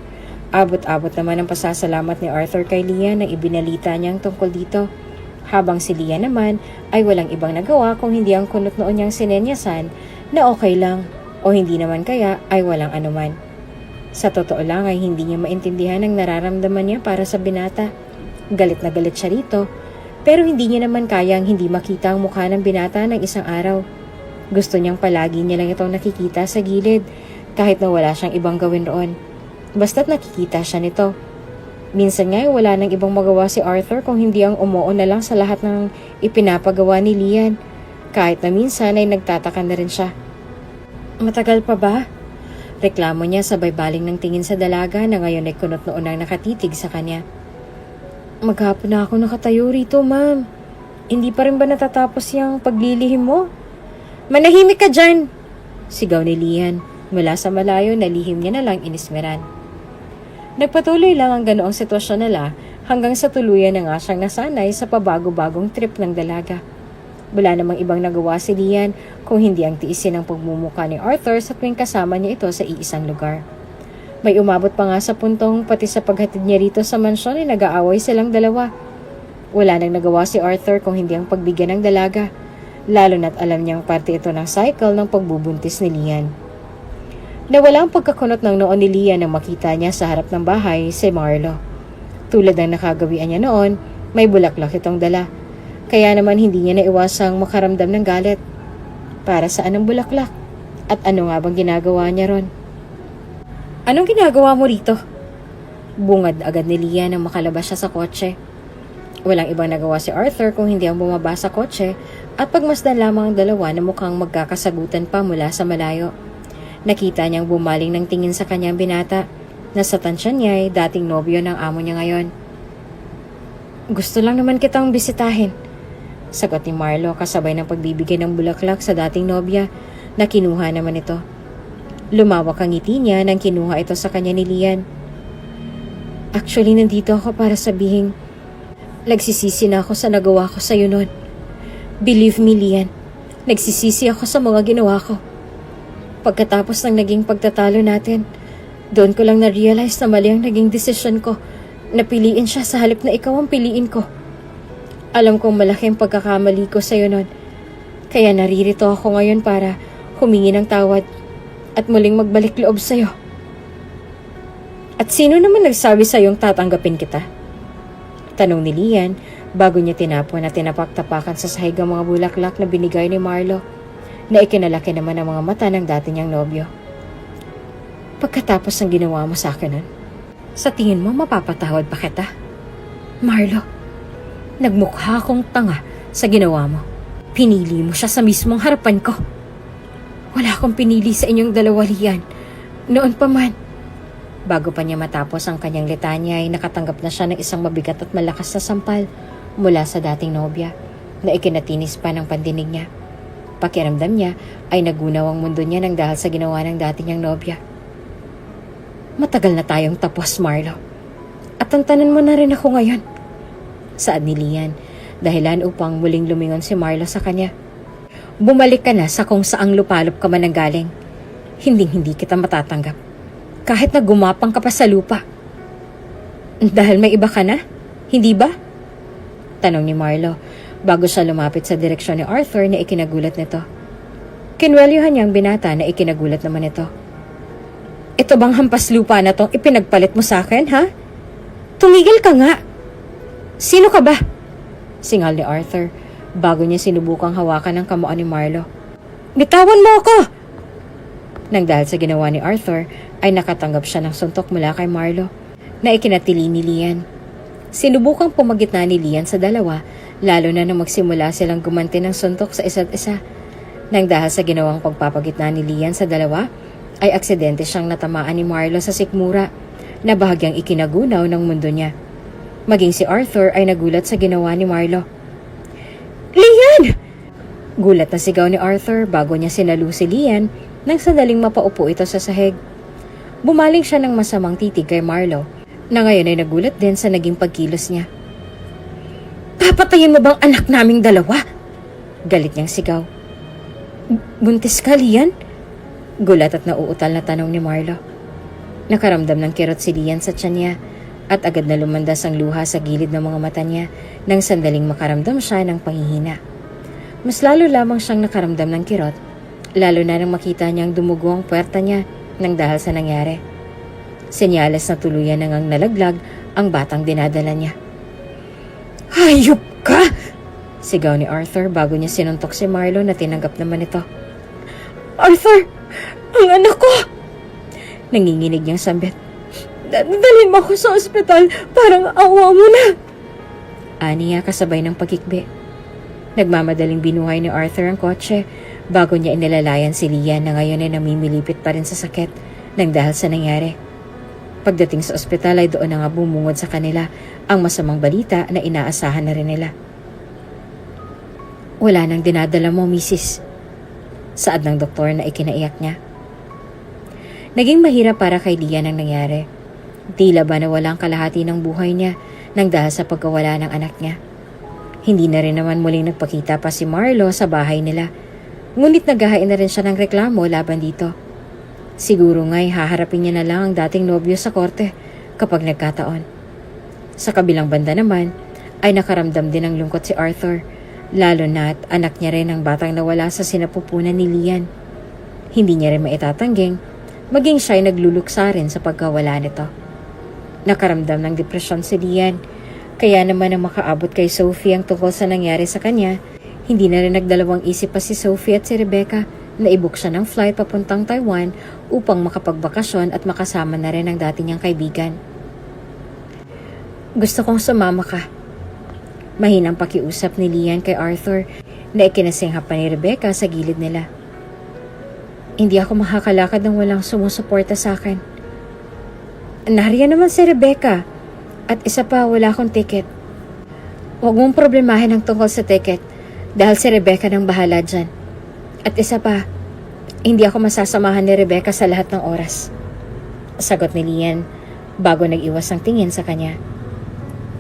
Abot-abot naman ang pasasalamat ni Arthur kay Lian nang ibinalita niyang tungkol dito. Habang si Lian naman ay walang ibang nagawa kung hindi ang kunot noon niyang sinenyasan na okay lang o hindi naman kaya ay walang anuman. Sa totoo lang ay hindi niya maintindihan ang nararamdaman niya para sa binata. Galit na galit siya rito, pero hindi niya naman kayang hindi makita ang mukha ng binata ng isang araw. Gusto niyang palagi niya lang itong nakikita sa gilid kahit na wala siyang ibang gawin roon. Basta't nakikita siya nito. Minsan nga wala nang ibang magawa si Arthur kung hindi ang umuo na lang sa lahat ng ipinapagawa ni Lian. Kahit na minsan ay nagtataka na rin siya. Matagal pa ba? Reklamo niya sabay baling ng tingin sa dalaga na ngayon ay kunot noon ang nakatitig sa kanya. Maghapon na ako nakatayo rito, ma'am. Hindi pa rin ba natatapos yung paglilihim mo? Manahimik ka dyan! Sigaw ni Lian. Mula sa malayo na lihim niya na lang inismeran. Nagpatuloy lang ang ganoong sitwasyon nila hanggang sa tuluyan na nga siyang nasanay sa pabago-bagong trip ng dalaga. Wala namang ibang nagawa si Lian kung hindi ang tiisin ang pagmumuka ni Arthur sa tuwing kasama niya ito sa iisang lugar. May umabot pa nga sa puntong pati sa paghatid niya rito sa mansyon ay nag-aaway silang dalawa. Wala nang nagawa si Arthur kung hindi ang pagbigyan ng dalaga, lalo na't alam niyang parte ito ng cycle ng pagbubuntis ni Lian. Nawala ang pagkakunot ng noon ni Lian nang makita niya sa harap ng bahay si Marlo. Tulad ng nakagawian niya noon, may bulaklak itong dala. Kaya naman hindi niya naiwasang makaramdam ng galit. Para saan ang bulaklak? At ano nga bang ginagawa niya ron? Anong ginagawa mo rito? Bungad agad ni Lian nang makalabas siya sa kotse. Walang ibang nagawa si Arthur kung hindi ang bumaba sa kotse at pagmasdan lamang ang dalawa na mukhang magkakasagutan pa mula sa malayo. Nakita niyang bumaling ng tingin sa kanyang binata na sa tansya niya ay dating nobyo ng amo niya ngayon. Gusto lang naman kitang bisitahin, sagot ni Marlo kasabay ng pagbibigay ng bulaklak sa dating nobya na kinuha naman ito. Lumawak ang ngiti niya nang kinuha ito sa kanya ni Lian. Actually, nandito ako para sabihin, nagsisisi na ako sa nagawa ko sa'yo noon. Believe me, Lian, nagsisisi ako sa mga ginawa ko. Pagkatapos ng naging pagtatalo natin, doon ko lang na-realize na mali ang naging desisyon ko. Napiliin siya sa halip na ikaw ang piliin ko. Alam kong malaking pagkakamali ko sa'yo noon. Kaya naririto ako ngayon para humingi ng tawad at muling magbalik loob sa'yo. At sino naman nagsabi sa'yong tatanggapin kita? Tanong ni Lian bago niya tinapon at tinapak-tapakan sa sahig ang mga bulaklak na binigay ni Marlo na ikinalaki naman ang mga mata ng dati niyang nobyo. Pagkatapos ng ginawa mo sa akin nun, sa tingin mo mapapatawad pa kita? Marlo, nagmukha akong tanga sa ginawa mo. Pinili mo siya sa mismong harapan ko. Wala akong pinili sa inyong dalawa, Lian. Noon pa man. Bago pa niya matapos ang kanyang litanya ay nakatanggap na siya ng isang mabigat at malakas na sampal mula sa dating nobya na ikinatinis pa ng pandinig niya. Pakiramdam niya ay nagunaw ang mundo niya nang dahil sa ginawa ng dating niyang nobya. Matagal na tayong tapos, Marlo. At tantanan mo na rin ako ngayon. Saad ni Lian, dahilan upang muling lumingon si Marlo sa kanya. Bumalik ka na sa kung saang lupalop ka man nanggaling. Hinding-hindi kita matatanggap. Kahit na gumapang ka pa sa lupa. Dahil may iba ka na? Hindi ba? Tanong ni Marlo bago siya lumapit sa direksyon ni Arthur na ikinagulat nito. Kinwelyuhan niya ang binata na ikinagulat naman ito. Ito bang hampas lupa na tong ipinagpalit mo sa akin, ha? Tumigil ka nga! Sino ka ba? Singal ni Arthur bago niya sinubukang hawakan ang kamuan ni Marlo. Bitawan mo ako! Nang dahil sa ginawa ni Arthur, ay nakatanggap siya ng suntok mula kay Marlo na ikinatili ni Lian. Sinubukang pumagitna ni Lian sa dalawa, lalo na nang magsimula silang gumanti ng suntok sa isa't isa. Nang dahil sa ginawang pagpapagitna ni Lian sa dalawa, ay aksidente siyang natamaan ni Marlo sa sikmura na bahagyang ikinagunaw ng mundo niya. Maging si Arthur ay nagulat sa ginawa ni Marlo. Lian! Gulat na sigaw ni Arthur bago niya sinalu si Lian nang sandaling mapaupo ito sa sahig. Bumaling siya ng masamang titig kay Marlo na ngayon ay nagulat din sa naging pagkilos niya. Papatayin mo bang anak naming dalawa? Galit niyang sigaw. Buntis ka, Lian? Gulat at nauutal na tanong ni Marlo. Nakaramdam ng kirot si Lian sa tiyan niya at agad na lumandas ang luha sa gilid ng mga mata niya nang sandaling makaramdam siya ng panghihina. Mas lalo lamang siyang nakaramdam ng kirot, lalo na nang makita niyang dumugo ang puwerta niya nang dahil sa nangyari. Senyales na tuluyan nang nalaglag ang batang dinadala niya. Hayop ka! Sigaw ni Arthur bago niya sinuntok si Marlo na tinanggap naman ito. Arthur! Ang anak ko! Nanginginig niyang sambit. Dalhin mo ako sa ospital, parang awa mo na. Aniya kasabay ng pagkikbi. Nagmamadaling binuhay ni Arthur ang kotse bago niya inilalayan si Lian na ngayon ay namimilipit pa rin sa sakit nang dahil sa nangyari. Pagdating sa ospital ay doon na nga bumungod sa kanila ang masamang balita na inaasahan na rin nila. Wala nang dinadala mo, Mrs. Saad ng doktor na ikinaiyak niya. Naging mahirap para kay Lian ang nangyari. Tila ba na walang kalahati ng buhay niya nang dahil sa pagkawala ng anak niya. Hindi na rin naman muling nagpakita pa si Marlo sa bahay nila. Ngunit naghahain na rin siya ng reklamo laban dito. Siguro nga'y haharapin niya na lang ang dating nobyo sa korte kapag nagkataon. Sa kabilang banda naman ay nakaramdam din ng lungkot si Arthur, lalo na't anak niya rin ang batang nawala sa sinapupunan ni Lian. Hindi niya rin maitatangging, maging siya'y nagluluksa rin sa pagkawala nito. Nakaramdam ng depresyon si Lian, kaya naman ang makaabot kay Sophie ang tungkol sa nangyari sa kanya, hindi na rin nagdalawang isip pa si Sophie at si Rebecca na i-book siya ng flight papuntang Taiwan upang makapagbakasyon at makasama na rin ang dati niyang kaibigan. Gusto kong sumama ka. Mahinang pakiusap ni Lian kay Arthur na ikinasingha pa ni Rebecca sa gilid nila. Hindi ako makakalakad ng walang sumusuporta sa akin. Nariyan naman si Rebecca. At isa pa, wala akong ticket. Huwag mong problemahin ang tungkol sa ticket dahil si Rebecca nang bahala dyan. At isa pa, hindi ako masasamahan ni Rebecca sa lahat ng oras. Sagot ni Lian bago nag-iwas ang tingin sa kanya.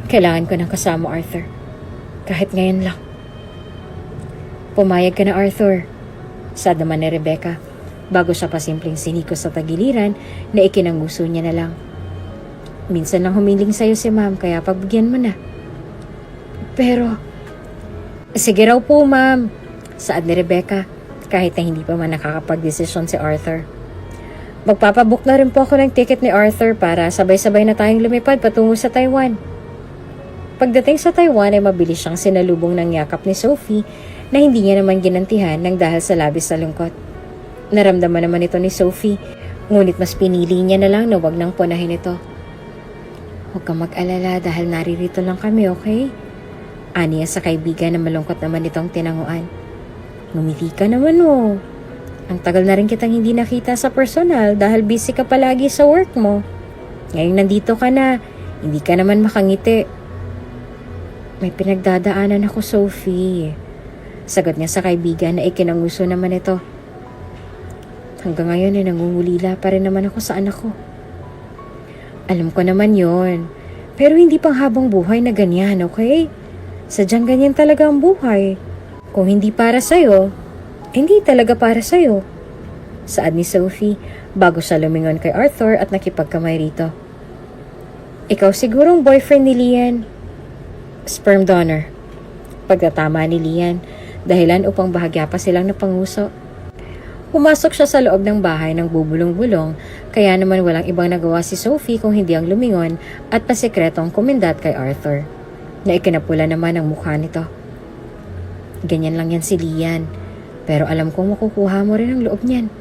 Kailangan ko ng kasama, Arthur. Kahit ngayon lang. Pumayag ka na, Arthur. Sad naman ni Rebecca bago siya pasimpleng siniko sa tagiliran na ikinanguso niya na lang. Minsan lang humiling sa'yo si ma'am kaya pagbigyan mo na. Pero, sige raw po ma'am, saad ni Rebecca kahit na hindi pa man nakakapag-desisyon si Arthur. Magpapabook na rin po ako ng ticket ni Arthur para sabay-sabay na tayong lumipad patungo sa Taiwan. Pagdating sa Taiwan ay mabilis siyang sinalubong ng yakap ni Sophie na hindi niya naman ginantihan ng dahil sa labis na lungkot. Naramdaman naman ito ni Sophie, ngunit mas pinili niya na lang na wag nang punahin ito. Huwag kang mag-alala dahil naririto lang kami, okay? Aniya sa kaibigan na malungkot naman itong tinanguan. Ngumiti ka naman oh. Ang tagal na rin kitang hindi nakita sa personal dahil busy ka palagi sa work mo. Ngayong nandito ka na, hindi ka naman makangiti. May pinagdadaanan ako, Sophie. Sagot niya sa kaibigan na ikinanguso naman ito. Hanggang ngayon ay nangungulila pa rin naman ako sa anak ko. Alam ko naman yon, pero hindi pang habang buhay na ganyan, okay? Sadyang ganyan talaga ang buhay. Kung hindi para sa'yo, hindi talaga para sa'yo. Saad ni Sophie bago siya lumingon kay Arthur at nakipagkamay rito. Ikaw sigurong boyfriend ni Lian. Sperm donor. Pagtatama ni Lian, dahilan upang bahagya pa silang napanguso. Pumasok siya sa loob ng bahay ng bubulong-bulong, kaya naman walang ibang nagawa si Sophie kung hindi ang lumingon at pasikretong kumindat kay Arthur, na ikinapula naman ang mukha nito. Ganyan lang yan si Lian, pero alam kong makukuha mo rin ang loob niyan.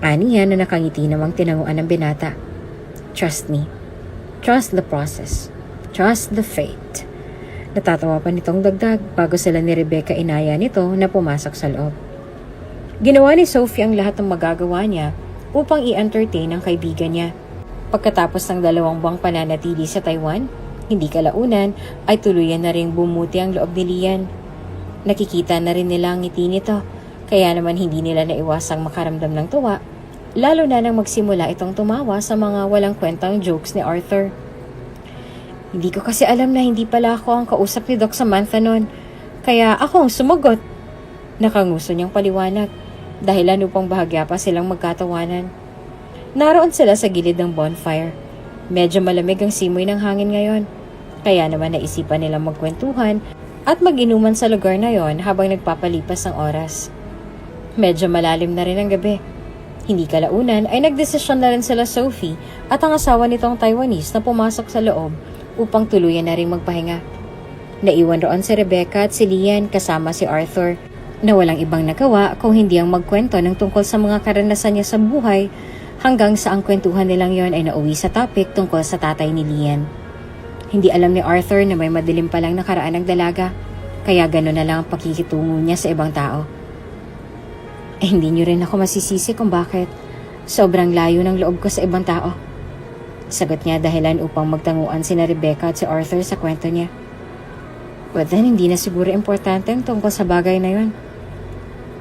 Aniya na nakangiti namang tinanguan ng binata. Trust me. Trust the process. Trust the fate. Natatawa pa nitong dagdag bago sila ni Rebecca inaya nito na pumasok sa loob. Ginawa ni Sophie ang lahat ng magagawa niya upang i-entertain ang kaibigan niya. Pagkatapos ng 2 buwang pananatili sa Taiwan, hindi kalaunan ay tuluyan na ring bumuti ang loob ni Lian. Nakikita na rin nila ang ngiti nito, kaya naman hindi nila naiwasang makaramdam ng tuwa, lalo na nang magsimula itong tumawa sa mga walang kwentang jokes ni Arthur. Hindi ko kasi alam na hindi pala ako ang kausap ni Doc Samantha noon, kaya ako ang sumagot. Nakanguso niyang paliwanag, dahilan upang bahagya pa silang magkatawanan. Naroon sila sa gilid ng bonfire. Medyo malamig ang simoy ng hangin ngayon, kaya naman naisipan nilang magkwentuhan at mag-inuman sa lugar na yon habang nagpapalipas ang oras. Medyo malalim na rin ang gabi. Hindi kalaunan ay nagdesisyon na rin sila Sophie at ang asawa nitong Taiwanese na pumasok sa loob upang tuluyan na rin magpahinga. Naiwan roon si Rebecca at si Lian kasama si Arthur na walang ibang nagawa kung hindi ang magkwento ng tungkol sa mga karanasan niya sa buhay hanggang sa ang kwentuhan nilang yon ay nauwi sa topic tungkol sa tatay ni Lian. Hindi alam ni Arthur na may madilim palang nakaraan ng dalaga, kaya gano'n na lang ang pakikitungo niya sa ibang tao. Hindi niyo rin ako masisisi kung bakit. Sobrang layo ng loob ko sa ibang tao. Sagot niya dahilan upang magtanguan sina Rebecca at si Arthur sa kwento niya. But then, hindi na siguro importante ang tungkol sa bagay na yon.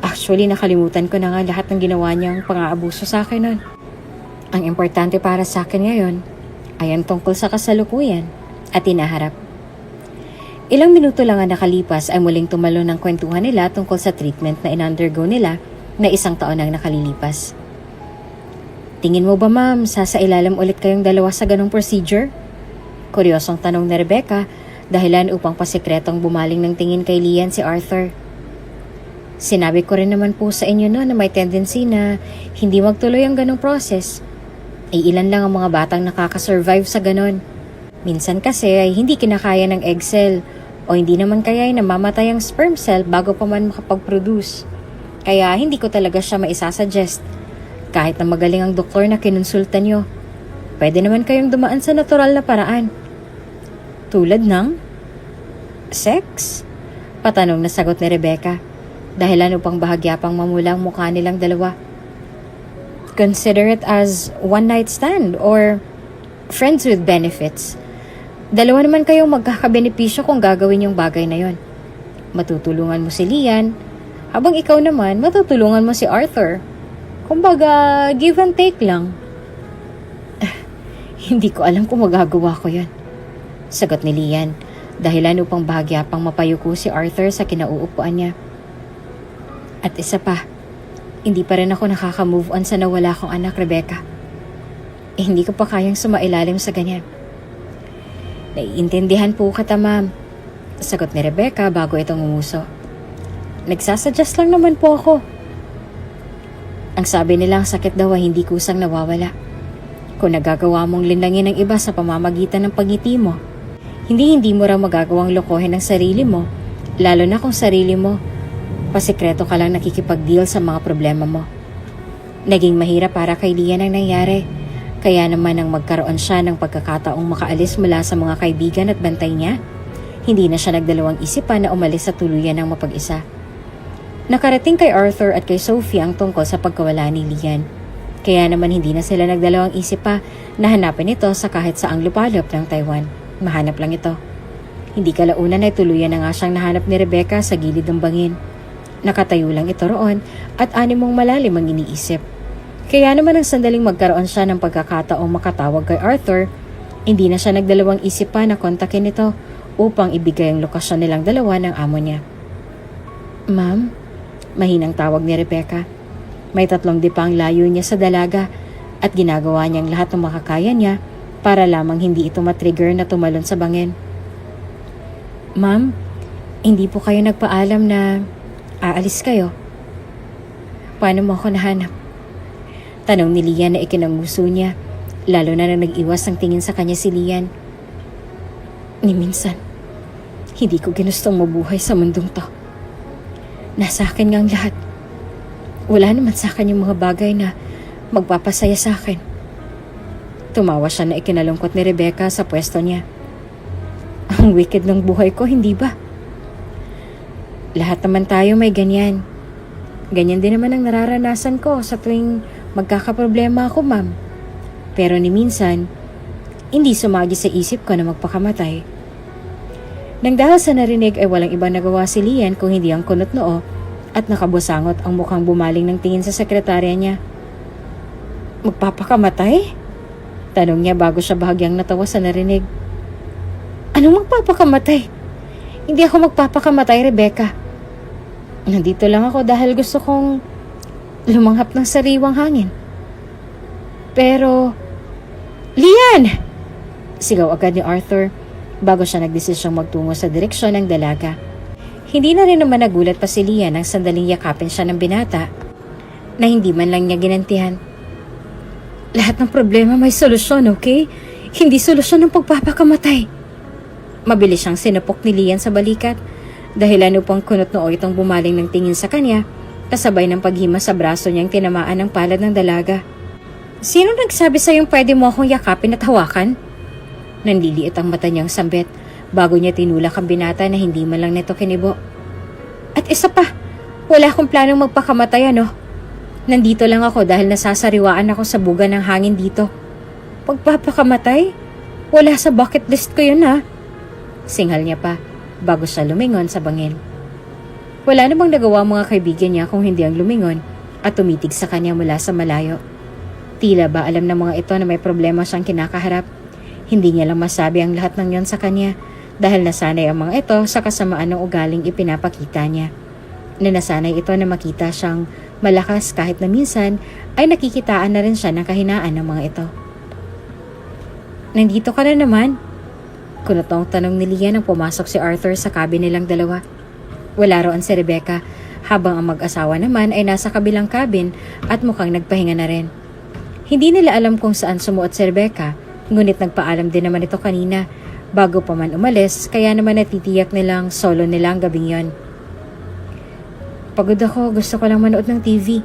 Actually, nakalimutan ko na nga lahat ng ginawa niyang pang-aabuso sa akin nun. Ang importante para sa akin ngayon ay ang tungkol sa kasalukuyan at inaharap. Ilang minuto lang ang nakalipas ay muling tumalo ng kwentuhan nila tungkol sa treatment na in-undergo nila na 1 taon ang nakalilipas. Tingin mo ba ma'am, sasailalim ulit kayong dalawa sa ganong procedure? Kuryosong tanong ni Rebecca dahilan upang pasikretong bumaling ng tingin kay Lian si Arthur. Sinabi ko rin naman po sa inyo no na may tendency na hindi magtuloy ang ganong process. Ay ilan lang ang mga batang nakakasurvive sa ganon. Minsan kasi ay hindi kinakaya ng egg cell o hindi naman kaya ay namamatay ang sperm cell bago pa man makapag-produce. Kaya hindi ko talaga siya maisasuggest. Kahit na magaling ang doktor na kinonsulta nyo, pwede naman kayong dumaan sa natural na paraan. Tulad ng sex? Patanong na sagot ni Rebecca, dahilan upang bahagya pang mamula ang mukha nilang dalawa. consider it as one-night stand or friends with benefits. Dalawa naman kayong magkakabenepisyo kung gagawin yung bagay na yon. Matutulungan mo si Lian, habang ikaw naman matutulungan mo si Arthur. Kumbaga, give and take lang. Hindi ko alam kung magagawa ko yan, sagot ni Lian, dahilan upang bahagya pang mapayuko si Arthur sa kinauupuan niya. At isa pa, hindi pa rin ako nakaka-move on sa nawala kong anak, Rebecca. Hindi ko pa kayang sumailalim sa ganyan. Naiintindihan po kita, ma'am, sagot ni Rebecca bago itong umuso. Nagsasuggest lang naman po ako. Ang sabi nila ang sakit daw ay hindi kusang nawawala. Kung nagagawa mong linlangin ng iba sa pamamagitan ng pagngiti mo, hindi mo raw magagawang lokohin ang sarili mo, lalo na kung sarili mo, pasikreto ka lang nakikipag-deal sa mga problema mo. Naging mahirap para kay Lian ang nangyari, kaya naman nang magkaroon siya ng pagkakataong makaalis mula sa mga kaibigan at bantay niya, hindi na siya nagdalawang isipan na umalis sa tuluyan ng mapag-isa. Nakarating kay Arthur at kay Sophie ang tungkol sa pagkawala ni Lian. Kaya naman hindi na sila nagdalawang isip pa na hanapin ito sa kahit saang lupalop ng Taiwan. Mahanap lang ito. Hindi kalaunan ay tuluyan na nga siyang nahanap ni Rebecca sa gilid ng bangin. Nakatayo lang ito roon at animong malalim ang iniisip. Kaya naman ang sandaling magkaroon siya ng pagkakataong makatawag kay Arthur, hindi na siya nagdalawang isip pa na kontakin ito upang ibigay ang lokasyon nilang dalawa ng amo niya. Ma'am, mahinang tawag ni Rebecca. May 3 dipang layo niya sa dalaga at ginagawa niyang lahat ng makakaya niya para lamang hindi ito matrigger na tumalon sa bangin. Ma'am, hindi po kayo nagpaalam na aalis kayo. Paano mo ako nahanap? Tanong ni Lian na ikinanguso niya, lalo na nang nag-iwas ang tingin sa kanya si Lian. Ni minsan, hindi ko ginustong mabuhay sa mundong to. Nasa akin nga ang lahat. Wala naman sa akin yung mga bagay na magpapasaya sa akin. Tumawa siya na ikinalungkot ni Rebecca sa pwesto niya. Ang wicked ng buhay ko, hindi ba? Lahat naman tayo may ganyan. Ganyan din naman ang nararanasan ko sa tuwing magkakaproblema ako, ma'am. Pero ni minsan, hindi sumagi sa isip ko na magpakamatay. Nang dahil sa narinig ay walang ibang nagawa si Lian kung hindi ang kunot noo at nakabusangot ang mukhang bumaling ng tingin sa sekretarya niya. Magpapakamatay? Tanong niya bago siya bahagyang natawa sa narinig. Anong magpapakamatay? Hindi ako magpapakamatay, Rebecca. Nandito lang ako dahil gusto kong lumanghap ng sariwang hangin. Pero, Lian! Sigaw agad ni Arthur bago siya nagdesisyong magtungo sa direksyon ng dalaga. Hindi na rin naman nagulat pa si Lian nang sandaling yakapin siya ng binata na hindi man lang niya ginantihan. Lahat ng problema may solusyon, okay? Hindi solusyon ng pagpapakamatay. Mabilis siyang sinupok ni Lian sa balikat, dahilan upang kunot noo itong bumaling ng tingin sa kanya, kasabay ng paghima sa braso niyang tinamaan ng palad ng dalaga. Sino nagsabi sa'yong pwede mo akong yakapin at hawakan? Nanliliit ang mata niyang sambit bago niya tinulak ang binata na hindi man lang nito kinibo. At isa pa, wala akong planong magpakamatay, ano? Nandito lang ako dahil nasasariwaan ako sa buga ng hangin dito. Pagpapakamatay? Wala sa bucket list ko yun, ha? Singhal niya pa bago siya lumingon sa bangin. Wala namang nagawa mga kaibigan niya kung hindi ang lumingon at tumitig sa kanya mula sa malayo. Tila ba alam ng mga ito na may problema siyang kinakaharap? Hindi niya lang masabi ang lahat ng yon sa kanya dahil nasanay ang mga ito sa kasamaan ng ugaling ipinapakita niya. Nasanay ito na makita siyang malakas kahit na minsan ay nakikitaan na rin siya ng kahinaan ng mga ito. Nandito ka na naman? Kunotong tanong ni Lian nang pumasok si Arthur sa cabin nilang dalawa. Wala roon si Rebecca habang ang mag-asawa naman ay nasa kabilang cabin at mukhang nagpahinga na rin. Hindi nila alam kung saan sumuot si Rebecca, ngunit nagpaalam din naman ito kanina bago pa man umalis, kaya naman natitiyak nilang solo nila ang gabing yon. Pagod ako, gusto ko lang manood ng TV,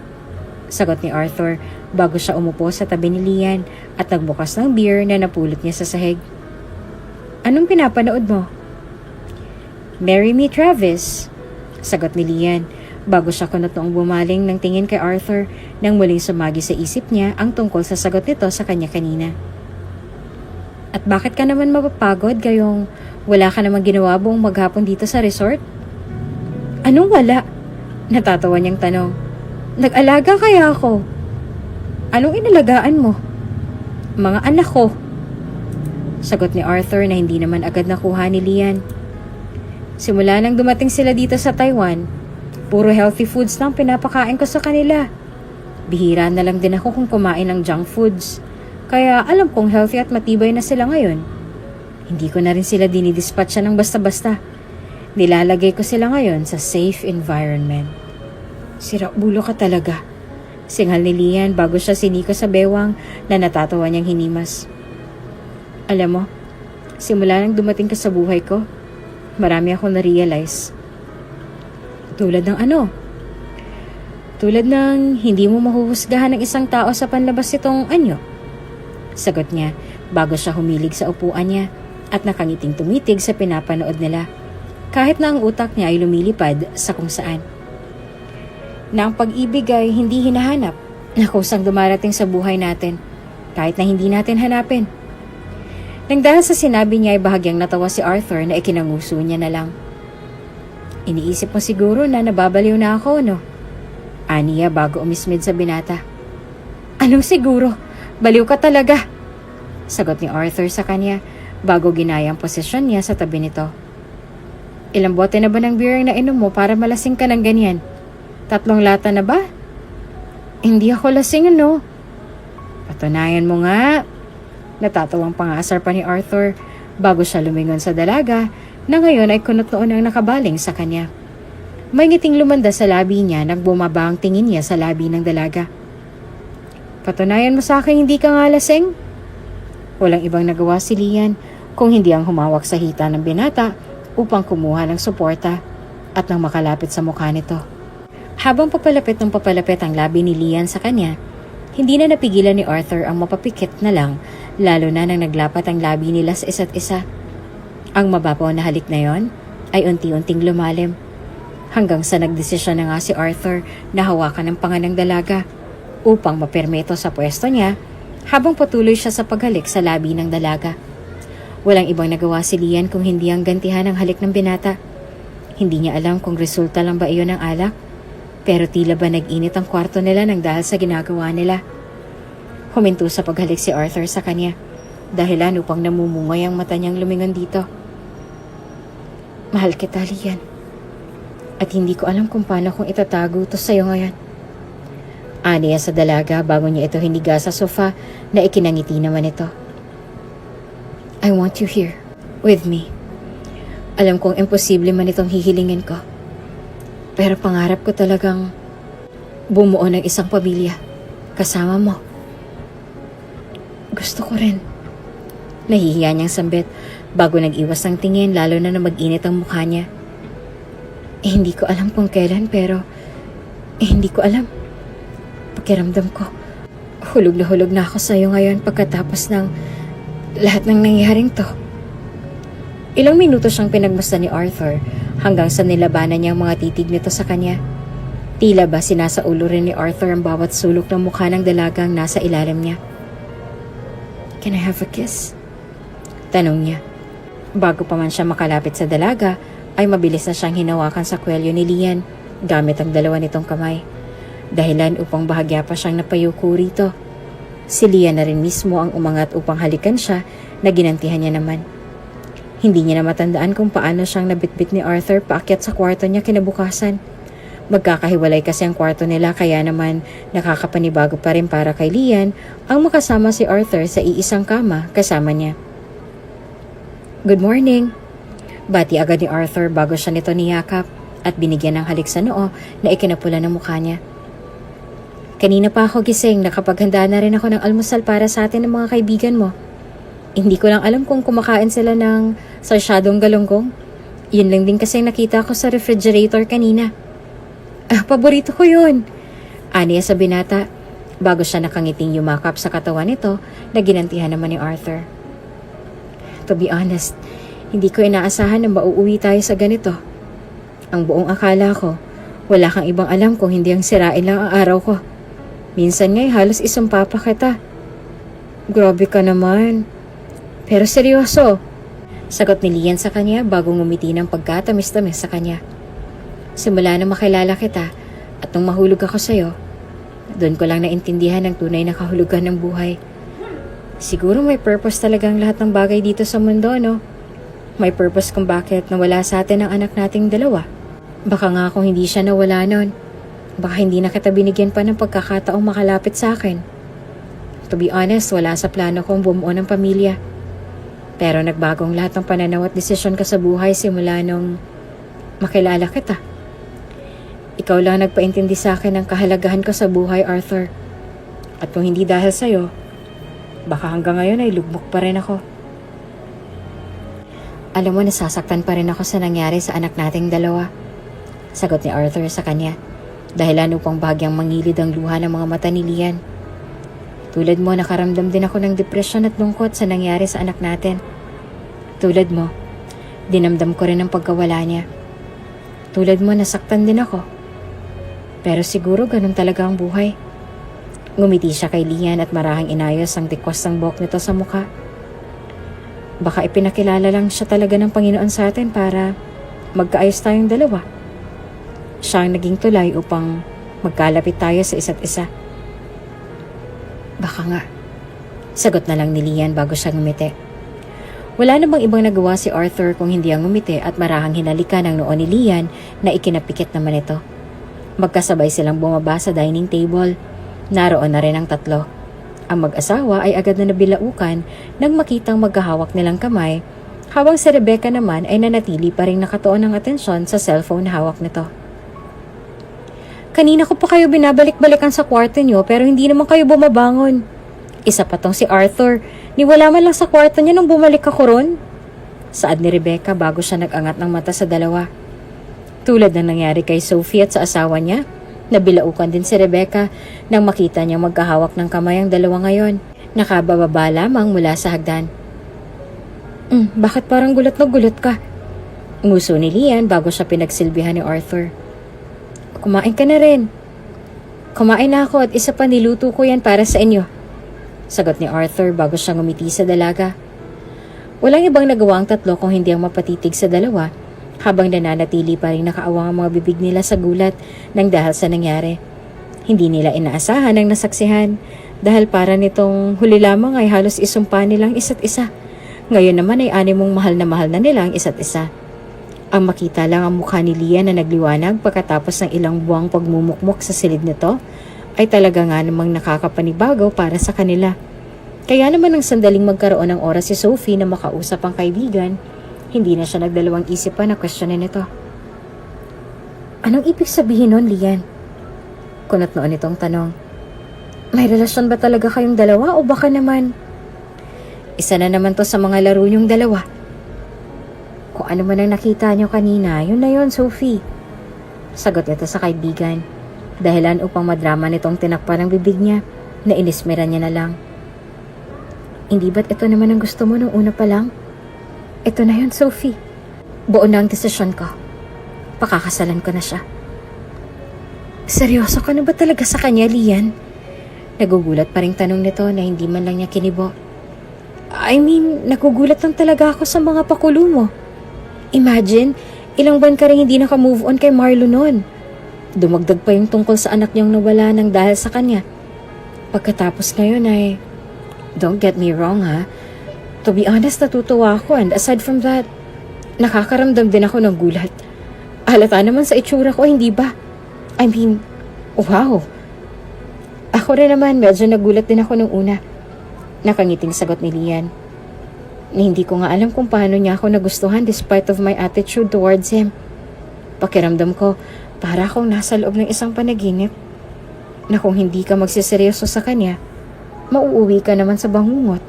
sagot ni Arthur bago siya umupo sa tabi ni Lian at nagbukas ng beer na napulot niya sa sahig. Anong pinapanood mo? Marry Me, Travis, sagot ni Lian bago siya kunot noong bumaling ng tingin kay Arthur nang muling sumagi sa isip niya ang tungkol sa sagot nito sa kanya kanina. At bakit ka naman mapapagod gayong wala ka namang ginawa buong maghapon dito sa resort? Anong wala? Natatawa niyang tanong. Nag-alaga kaya ako. Anong inalagaan mo? Mga anak ko. Sagot ni Arthur na hindi naman agad nakuha ni Lian. Simula nang dumating sila dito sa Taiwan, puro healthy foods lang pinapakain ko sa kanila. Bihira na lang din ako kung kumain ng junk foods. Kaya alam kong healthy at matibay na sila ngayon. Hindi ko na rin sila dinidispatcha ng basta-basta. Nilalagay ko sila ngayon sa safe environment. Sira ulo ka talaga. Singal ni Lian bago siya siniko sa bewang na natatawa niyang hinimas. Alam mo, simula nang dumating ka sa buhay ko, marami akong na-realize. Tulad ng ano? Tulad ng hindi mo mahuhusgahan ng isang tao sa panlabas itong anyo. Sagot niya bago siya humilig sa upuan niya at nakangiting tumitig sa pinapanood nila. Kahit na ang utak niya ay lumilipad sa kung saan. Na ang pag-ibig ay hindi hinahanap na kusang dumarating sa buhay natin kahit na hindi natin hanapin. Nang dahil sa sinabi niya ay bahagyang natawa si Arthur na ikinanguso niya na lang. Iniisip mo siguro na nababaliw na ako, no? Aniya bago umismid sa binata. Anong siguro? Baliw ka talaga. Sagot ni Arthur sa kanya bago ginaya ang posisyon niya sa tabi nito. Ilang bote na ba ng beer ang nainom mo para malasing ka ng ganyan? 3 lata na ba? Hindi ako lasing, ano? Patunayan mo nga. Natatawang pangasar pa ni Arthur bago siya lumingon sa dalaga na ngayon ay kunot noon ang nakabaling sa kanya. May ngiting lumanda sa labi niya nang bumaba ang tingin niya sa labi ng dalaga. Patunayan mo sa akin hindi ka nga lasing? Walang ibang nagawa si Lian kung hindi ang humawak sa hita ng binata upang kumuha ng suporta at nang makalapit sa mukha nito. Habang papalapit ng papalapit ang labi ni Lian sa kanya, hindi na napigilan ni Arthur ang mapapikit na lang, lalo na nang naglapat ang labi nila sa isa't isa. Ang mababaw na halik na yon ay unti-unting lumalim. Hanggang sa nagdesisyon na nga si Arthur na hawakan ang panga ng dalaga upang mapermeto sa pwesto niya habang patuloy siya sa paghalik sa labi ng dalaga. Walang ibang nagawa si Lian kung hindi ang gantihan ng halik ng binata. Hindi niya alam kung resulta lang ba iyon ng alak, pero tila ba nag-init ang kwarto nila nang dahil sa ginagawa nila. Huminto sa paghalik si Arthur sa kanya, dahilan upang namumungay ang mata niyang lumingon dito. Mahal kita, Lian. At hindi ko alam kung paano kong itatago ito sa'yo ngayon. Aniya sa dalaga bago niya ito hiniga sa sofa na ikinangiti naman ito. I want you here, with me. Alam kong imposible man itong hihilingin ko. Pero pangarap ko talagang bumuo ng isang pamilya kasama mo. Gusto ko rin. Nahihiya niyang sambit bago nag-iwas ang tingin lalo na mag-init ang mukha niya. Hindi ko alam kung kailan pero hindi ko alam. Pakiramdam ko, hulog na ako sa iyo ngayon pagkatapos ng lahat ng nangyaring to. Ilang minuto siyang pinagmasdan ni Arthur hanggang sa nilabanan niya ang mga titig nito sa kanya. Tila ba sinasaulo rin ni Arthur ang bawat sulok ng mukha ng dalagang nasa ilalim niya. Can I have a kiss? Tanong niya. Bago pa man siya makalapit sa dalaga, ay mabilis na siyang hinawakan sa kwelyo ni Lian gamit ang dalawa nitong kamay. Dahilan upang bahagya pa siyang napayuko rito. Si Lian na rin mismo ang umangat upang halikan siya na ginantihan niya naman. Hindi niya na matandaan kung paano siyang nabitbit ni Arthur paakyat sa kwarto niya kinabukasan. Magkakahiwalay kasi ang kwarto nila kaya naman nakakapanibago pa rin para kay Lian ang makasama si Arthur sa iisang kama kasama niya. Good morning! Bati agad ni Arthur bago siya nito niyakap at binigyan ng halik sa noo na ikinapula ng mukha niya. Kanina pa ako gising, nakapaghanda na rin ako ng almusal para sa atin ng mga kaibigan mo. Hindi ko lang alam kung kumakain sila ng sarsyadong galunggong. Yun lang din kasi nakita ko sa refrigerator kanina. Paborito ko yun. Aniya sa binata bago siya nakangiting yumakap sa katawan nito na ginantihan naman ni Arthur. To be honest, hindi ko inaasahan na mauuwi tayo sa ganito. Ang buong akala ko, Wala kang ibang alam kung hindi ang sirain lang ang araw ko. Minsan nga'y halos isumpa pa kita. Grabe ka naman. Pero seryoso. Sagot ni Lian sa kanya bago ngumiti ng pagkatamis-tamis sa kanya. Simula na makilala kita at nung mahulog ako sa'yo, doon ko lang naintindihan ang tunay na kahulugan ng buhay. Siguro may purpose talaga ang lahat ng bagay dito sa mundo, no? May purpose kung bakit nawala sa atin ang anak nating dalawa. Baka nga kung hindi siya nawala nun, baka hindi na kita binigyan pa ng pagkakataong makalapit sa akin. To be honest, wala sa plano kong bumuo ng pamilya. Pero nagbagong lahat ng pananaw at desisyon ka sa buhay simula nung makilala kita. Ikaw lang nagpaintindi sa akin ng kahalagahan ko sa buhay, Arthur. At kung hindi dahil sa'yo, baka hanggang ngayon ay lugmok pa rin ako. Alam mo, nasasaktan pa rin ako sa nangyari sa anak nating dalawa. Sagot ni Arthur sa kanya, dahilan upang bahagyang mangilid ang luha ng mga mata ni Lian. Tulad mo, nakaramdam din ako ng depresyon at lungkot sa nangyari sa anak natin. Tulad mo, dinamdam ko rin ang pagkawala niya. Tulad mo, nasaktan din ako. Pero siguro ganun talaga ang buhay. Ngumiti siya kay Lian at marahang inayos ang tikwas ng buhok nito sa mukha. Baka ipinakilala lang siya talaga ng Panginoon sa atin para magkaayos tayong dalawa. Siya ang naging tulay upang magkalapit tayo sa isa't isa. Baka nga. Sagot na lang ni Lian bago siya ngumiti. Wala namang ibang nagawa si Arthur kung hindi ang ngumiti at marahang hinalikan ng noo ni Lian na ikinapikit naman ito. Magkasabay silang bumaba sa dining table. Naroon na rin ang tatlo. Ang mag-asawa ay agad na nabilaukan nang makitang magkahawak nilang kamay, habang si Rebecca naman ay nanatili pa rin nakatuon ng atensyon sa cellphone hawak nito. Kanina ko pa kayo binabalik-balikan sa kwarto niyo pero hindi naman kayo bumabangon. Isa pa tong si Arthur, niwala man lang sa kwarto niya nung bumalik ako ron. Saad ni Rebecca bago siya nag-angat ng mata sa dalawa. Tulad ng nangyari kay Sophie at sa asawa niya, nabilaukan din si Rebecca nang makita niyang magkahawak ng kamay ang dalawa ngayon, nakabababa lamang mula sa hagdan. Bakit parang gulat na gulat ka? Nguso ni Lian bago siya pinagsilbihan ni Arthur. Kumain ka na rin. Kumain na ako at isa pa niluto ko yan para sa inyo. Sagot ni Arthur bago siya ngumiti sa dalaga. Walang ibang nagawa ang tatlo kung hindi ang mapatitig sa dalawa habang nananatili pa rin nakaawang ang mga bibig nila sa gulat nang dahil sa nangyari. Hindi nila inaasahan ang nasaksihan dahil para nitong huli lamang ay halos isumpa nilang isa't isa. Ngayon naman ay animong mahal na nila ang isa't isa. Ang makita lang ang mukha ni Lian na nagliwanag pagkatapos ng ilang buwang pagmumukmok sa silid nito ay talaga nga namang nakakapanibago para sa kanila. Kaya naman ang sandaling magkaroon ng oras si Sophie na makausap ang kaibigan, hindi na siya nagdalawang isip pa na questionin ito. Anong ibig sabihin nun, Lian? Kunot noon itong tanong. May relasyon ba talaga kayong dalawa o baka naman? Isa na naman to sa mga laro niyong dalawa. Kung ano man ang nakita niyo kanina, yun na yun, Sophie. Sagot nito sa kaibigan. Dahilan upang madrama nitong tinakpan ang bibig niya na inismeran niya na lang. Hindi ba't ito naman ang gusto mo nung una pa lang? Ito na yun, Sophie. Buo na ang desisyon ko. Pakakasalan ko na siya. Seryoso ka na ba talaga sa kanya, Lian? Nagugulat pa rin tanong nito na hindi man lang niya kinibo. Nagugulat lang talaga ako sa mga pakulo mo. Imagine, ilang buwan ka rin hindi naka-move on kay Marlo noon. Dumagdag pa yung tungkol sa anak niyang nawala nang dahil sa kanya. Pagkatapos ngayon ay, don't get me wrong ha, to be honest natutuwa ako and aside from that, nakakaramdam din ako ng gulat. Halata naman sa itsura ko, hindi ba? Wow. Ako rin naman, medyo nagulat din ako nung una. Nakangiting sagot ni Lian. Hindi ko nga alam kung paano niya ako nagustuhan despite of my attitude towards him. Pakiramdam ko, para akong nasa loob ng isang panaginip na kung hindi ka magsiseryoso sa kanya, mauuwi ka naman sa bangungot.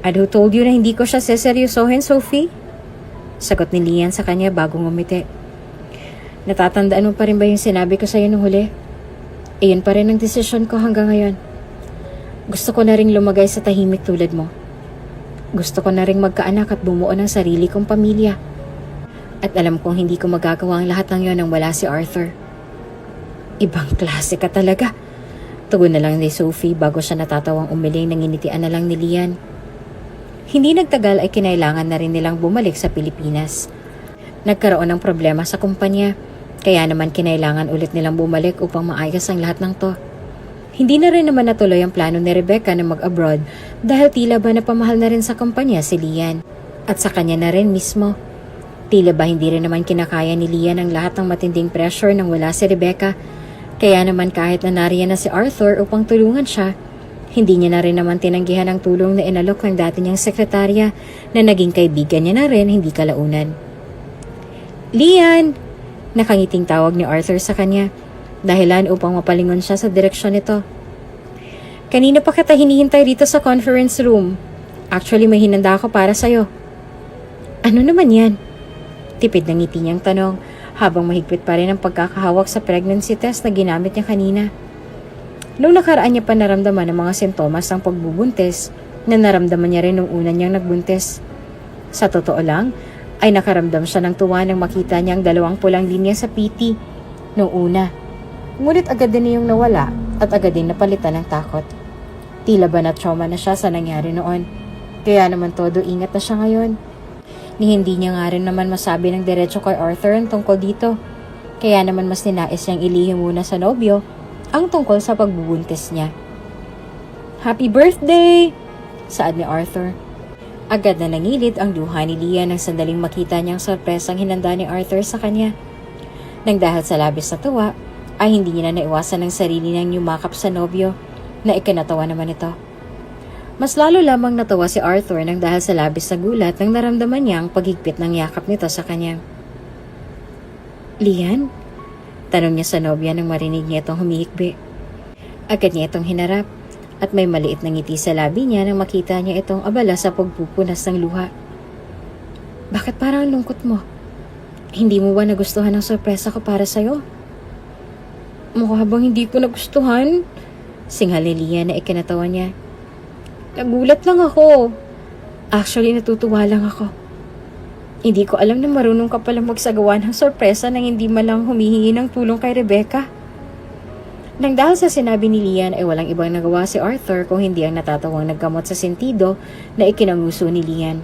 And who told you na hindi ko siya seseryosohin, Sophie? Sagot ni Lian sa kanya bago ngumiti. Natatandaan mo pa rin ba yung sinabi ko sa'yo nung huli? Iyon pa rin ang desisyon ko hanggang ngayon. Gusto ko na ring lumagay sa tahimik tulad mo. Gusto ko na ring magkaanak at bumuo ng sarili kong pamilya. At alam kong hindi ko magagawa ang lahat ng yon nang wala si Arthur. Ibang klase ka talaga. Tugon na lang ni Sophie bago siya natatawang umiling, nanginitian na lang ni Lian. Hindi nagtagal ay kinailangan na rin nilang bumalik sa Pilipinas. Nagkaroon ng problema sa kumpanya, kaya naman kinailangan ulit nilang bumalik upang maayos ang lahat ng to. Hindi na rin naman natuloy ang plano ni Rebecca na mag-abroad dahil tila ba napamahal na rin sa kumpanya si Lian. At sa kanya na rin mismo. Tila ba hindi rin naman kinakaya ni Lian ang lahat ng matinding pressure nang wala si Rebecca. Kaya naman kahit na nariyan na si Arthur upang tulungan siya, hindi niya na rin naman tinanggihan ang tulong na inalok ng dati niyang sekretarya na naging kaibigan niya na rin hindi kalaunan. Lian! Nakangiting tawag ni Arthur sa kanya, dahilan upang mapalingon siya sa direksyon nito. Kanina pa kita hinihintay dito sa conference room. Actually may hinanda ako para sa'yo. Ano naman yan? Tipid ng ngiti niyang tanong habang mahigpit pa rin ang pagkakahawak sa pregnancy test na ginamit niya kanina. Noong nakaraan niya pa naramdaman ang mga sintomas ng pagbubuntis na naramdaman niya rin nung una niyang nagbuntis. Sa totoo lang, ay nakaramdam siya ng tuwa nang makita niya ang 2 pulang linya sa PT noong una. Ngunit agad din niyong nawala at agad din napalitan ng takot. Tila ba na-trauma na siya sa nangyari noon. Kaya naman todo ingat na siya ngayon. Ni hindi niya nga rin naman masabi ng diretso kay Arthur ang tungkol dito. Kaya naman mas ninais niyang ilihim muna sa nobyo ang tungkol sa pagbubuntis niya. Happy birthday! Saad ni Arthur. Agad na nangilid ang luha ni Lian nang sandaling makita niyang sorpresang hinanda ni Arthur sa kanya. Nang dahil sa labis na tuwa, ay hindi niya na naiwasan ng sarili niyang yumakap sa nobyo na ikinatawa naman ito. Mas lalo lamang natawa si Arthur nang dahil sa labis na gulat nang naramdaman niya ang paghigpit ng yakap nito sa kanya. Lian? Tanong niya sa nobya nang marinig niya itong humihikbi. Agad niya itong hinarap at may maliit na ngiti sa labi niya nang makita niya itong abala sa pagpupunas ng luha. Bakit parang ang lungkot mo? Hindi mo ba nagustuhan ang sorpresa ko para sa'yo? Mukha bang hindi ko nagustuhan? Singhal ni Lian na ikinatawa niya. Nagulat lang ako. Actually, natutuwa lang ako. Hindi ko alam na marunong ka palang magsagawa ng sorpresa nang hindi man lang humihingi ng tulong kay Rebecca. Nang dahil sa sinabi ni Lian ay walang ibang nagawa si Arthur kung hindi ang natatawang naggamot sa sentido na ikinanguso ni Lian.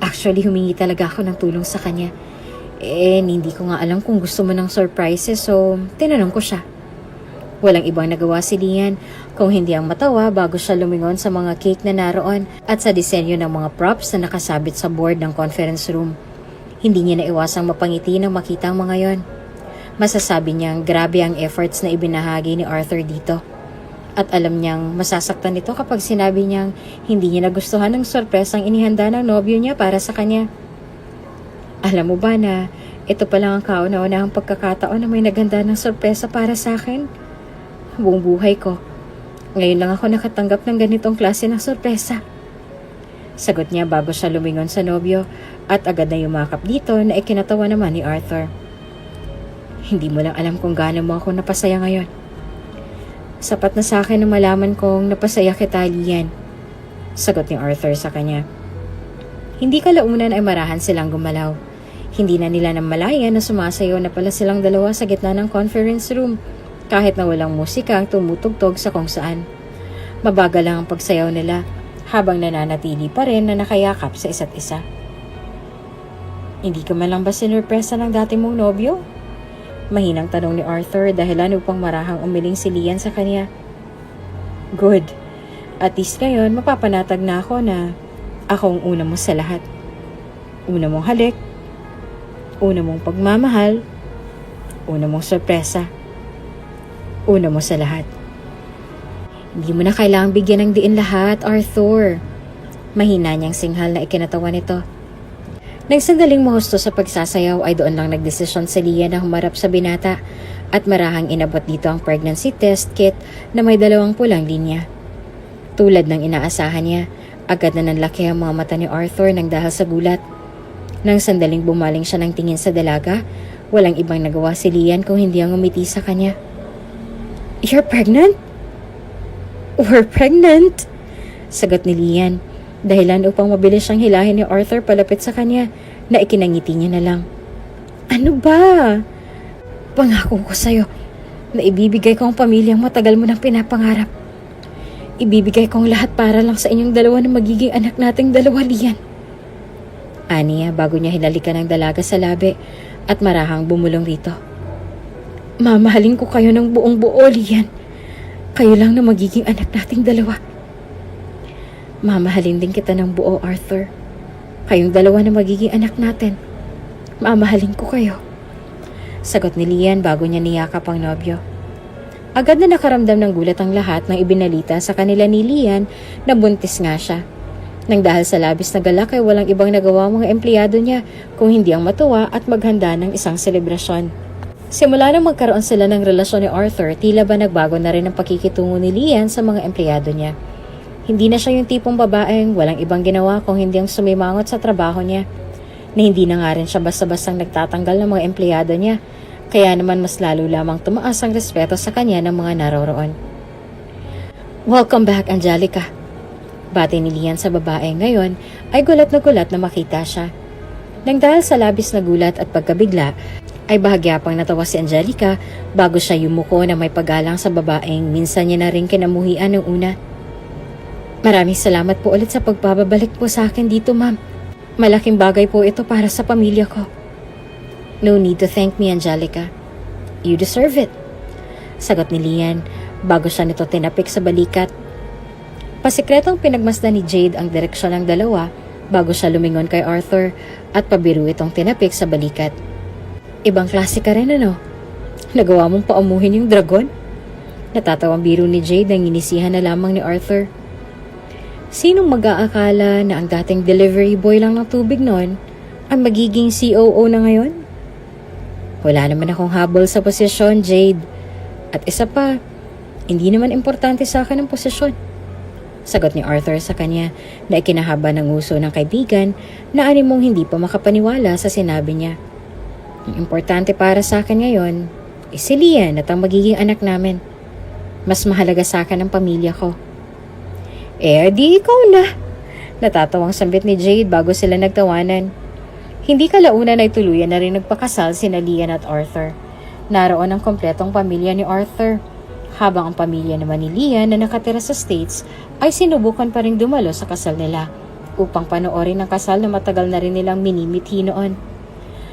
Actually, humingi talaga ako ng tulong sa kanya. Hindi ko nga alam kung gusto mo ng surprises so tinanong ko siya. Walang ibang nagawa si Lian kung hindi ang matawa bago siya lumingon sa mga cake na naroon at sa disenyo ng mga props na nakasabit sa board ng conference room. Hindi niya naiwasang mapangiti nang makita ang mga yon. Masasabi niyang grabe ang efforts na ibinahagi ni Arthur dito. At alam niyang masasaktan ito kapag sinabi niyang hindi niya nagustuhan ng sorpresang inihanda ng nobyo niya para sa kanya. Alam mo ba na ito pa lang ang kauna-unahang pagkakataon na may naganda ng sorpresa para sa akin? Buong buhay ko. Ngayon lang ako nakatanggap ng ganitong klase ng sorpresa. Sagot niya bago siya lumingon sa nobyo at agad na yumakap dito na ikinatawa naman ni Arthur. Hindi mo lang alam kung gaano mo ako napasaya ngayon. Sapat na sa akin na malaman kong napasaya kita, Lian. Sagot ni Arthur sa kanya. Hindi kalaunan ay marahan silang gumalaw. Hindi na nila namalaya na sumasayaw na pala silang dalawa sa gitna ng conference room. Kahit na walang musika ang tumutugtog sa kung saan. Mabagal lang ang pagsayaw nila habang nananatili pa rin na nakayakap sa isa't isa. Hindi ka man lang ba sinurpresa ng dati mong nobyo? Mahinang tanong ni Arthur dahilan upang marahang umiling si Lian sa kanya. Good. At least ngayon mapapanatag na ako na ako ang una mo sa lahat. Una mong halik, una mong pagmamahal, una mong sorpresa. Una mo sa lahat. Hindi mo na kailangang bigyan ng diin lahat, Arthur. Mahina niyang singhal na ikinatawa nito. Nang sandaling mahusto sa pagsasayaw ay doon lang nagdesisyon si Lian na humarap sa binata at marahang inabot dito ang pregnancy test kit na may 2 pulang linya. Tulad ng inaasahan niya, agad na nanlaki ang mga mata ni Arthur nang dahil sa gulat. Nang sandaling bumaling siya ng tingin sa dalaga, walang ibang nagawa si Lian kung hindi ang umiti sa kanya. You're pregnant? We're pregnant? Sagot ni Lian, dahilan upang mabilis siyang hilahin ni Arthur palapit sa kanya na ikinangiti niya na lang. Ano ba? Pangako ko sa'yo, na ibibigay ko ang pamilyang matagal mo nang pinapangarap. Ibibigay ko ang lahat para lang sa inyong dalawa na magiging anak nating dalawa, Lian. Aniya bago niya hinalikan ng dalaga sa labi at marahang bumulong rito. Mamahalin ko kayo ng buong buo, Lian. Kayo lang na magiging anak nating dalawa. Mamahalin din kita ng buo, Arthur. Kayong dalawa na magiging anak natin. Mamahalin ko kayo. Sagot ni Lian bago niya niyakap ang nobyo. Agad na nakaramdam ng gulat ang lahat nang ibinalita sa kanila ni Lian na buntis nga siya. Nang dahil sa labis na galak ay walang ibang nagawa ang mga empleyado niya kung hindi ang matuwa at maghanda ng isang selebrasyon. Simula nang magkaroon sila ng relasyon ni Arthur, tila ba nagbago na rin ang pakikitungo ni Lian sa mga empleyado niya. Hindi na siya yung tipong babaeng walang ibang ginawa kung hindi ang sumimangot sa trabaho niya. Na hindi na nga rin siya basta-bastang nagtatanggal ng mga empleyado niya, kaya naman mas lalo lamang tumaas ang respeto sa kanya ng mga naroroon. Welcome back, Angelica. Bati ni Lian sa babae ngayon ay gulat na makita siya. Nang dahil sa labis na gulat at pagkabigla, ay bahagya pang natawa si Angelica bago siya yumuko na may paggalang sa babaeng minsan niya na rin kinamuhian ng una. Maraming salamat po ulit sa pagpapabalik po sa akin dito, ma'am. Malaking bagay po ito para sa pamilya ko. No need to thank me, Angelica. You deserve it. Sagot ni Lian bago siya nito tinapik sa balikat. Pasikretong pinagmasdan ni Jade ang direksyon ng dalawa bago siya lumingon kay Arthur at pabiru itong tinapik sa balikat. Ibang klase ka rin, ano? Nagawa mong paumuhin yung dragon? Natatawang biro ni Jade nang inisihan na lamang ni Arthur. Sinong mag-aakala na ang dating delivery boy lang ng tubig noon ang magiging COO na ngayon? Wala naman akong habol sa posisyon, Jade. At isa pa, hindi naman importante sa akin ang posisyon. Sagot ni Arthur sa kanya na ikinahaba ng uso ng kaibigan na animong hindi pa makapaniwala sa sinabi niya. Ang importante para sa akin ngayon ay si Lian at ang magiging anak namin. Mas mahalaga sa akin ang pamilya ko. Di ikaw na. Natatawang sambit ni Jade bago sila nagtawanan. Hindi kalaunan ay tuluyan na rin nagpakasal sina Lian at Arthur. Naroon ang kompletong pamilya ni Arthur. Habang ang pamilya naman ni Lian na nakatira sa States ay sinubukan pa rin dumalo sa kasal nila upang panoorin ang kasal na matagal na rin nilang minimithi noon.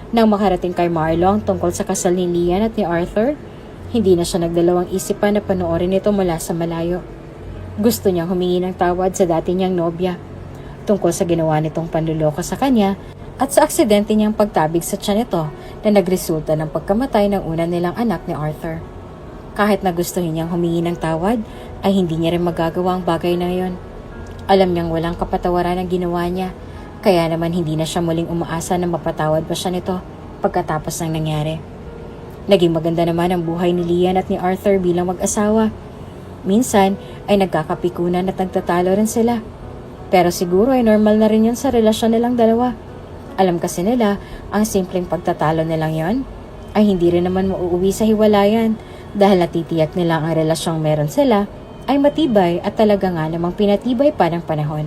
Nang makarating kay Marlon tungkol sa kasal ni Lian at ni Arthur, hindi na siya nagdalawang isip pa na panoorin ito mula sa malayo. Gusto niyang humingi ng tawad sa dati niyang nobya tungkol sa ginawa nitong panluloko sa kanya at sa aksidente niyang pagtabig sa tiyan nito na nagresulta ng pagkamatay ng una nilang anak ni Arthur. Kahit na gustuhin niyang humingi ng tawad, ay hindi niya rin magagawa ang bagay na yon. Alam niyang walang kapatawaran ang ginawa niya, kaya naman hindi na siya muling umaasa na mapatawad pa siya nito pagkatapos ng nangyari. Naging maganda naman ang buhay ni Lian at ni Arthur bilang mag-asawa. Minsan ay nagkakapikunan at nagtatalo rin sila. Pero siguro ay normal na rin yun sa relasyon nilang dalawa. Alam kasi nila, ang simpleng pagtatalo nilang yon ay hindi rin naman mauuwi sa hiwalayan dahil natitiyak nila ang relasyong meron sila ay matibay at talaga nga namang pinatibay pa ng panahon.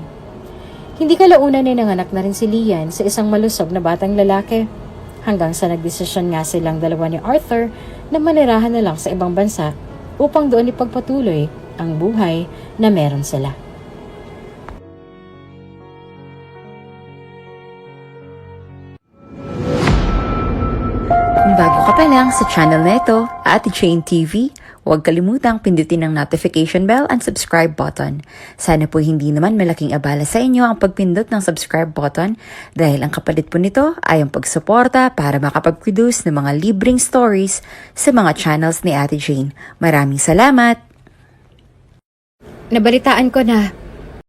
Hindi kalaunan ay nanganak na rin si Lian sa isang malusog na batang lalaki hanggang sa nagdesisyon nga silang dalawa ni Arthur na manirahan na lang sa ibang bansa upang doon ipagpatuloy ang buhay na meron sila. Kung bago ka pa lang sa channel na ito, Ate Jane TV, huwag kalimutang pindutin ang notification bell and subscribe button. Sana po hindi naman malaking abala sa inyo ang pagpindot ng subscribe button dahil ang kapalit po nito ay ang pagsuporta para makapag-produce ng mga libreng stories sa mga channels ni Ate Jane. Maraming salamat! Nabalitaan ko na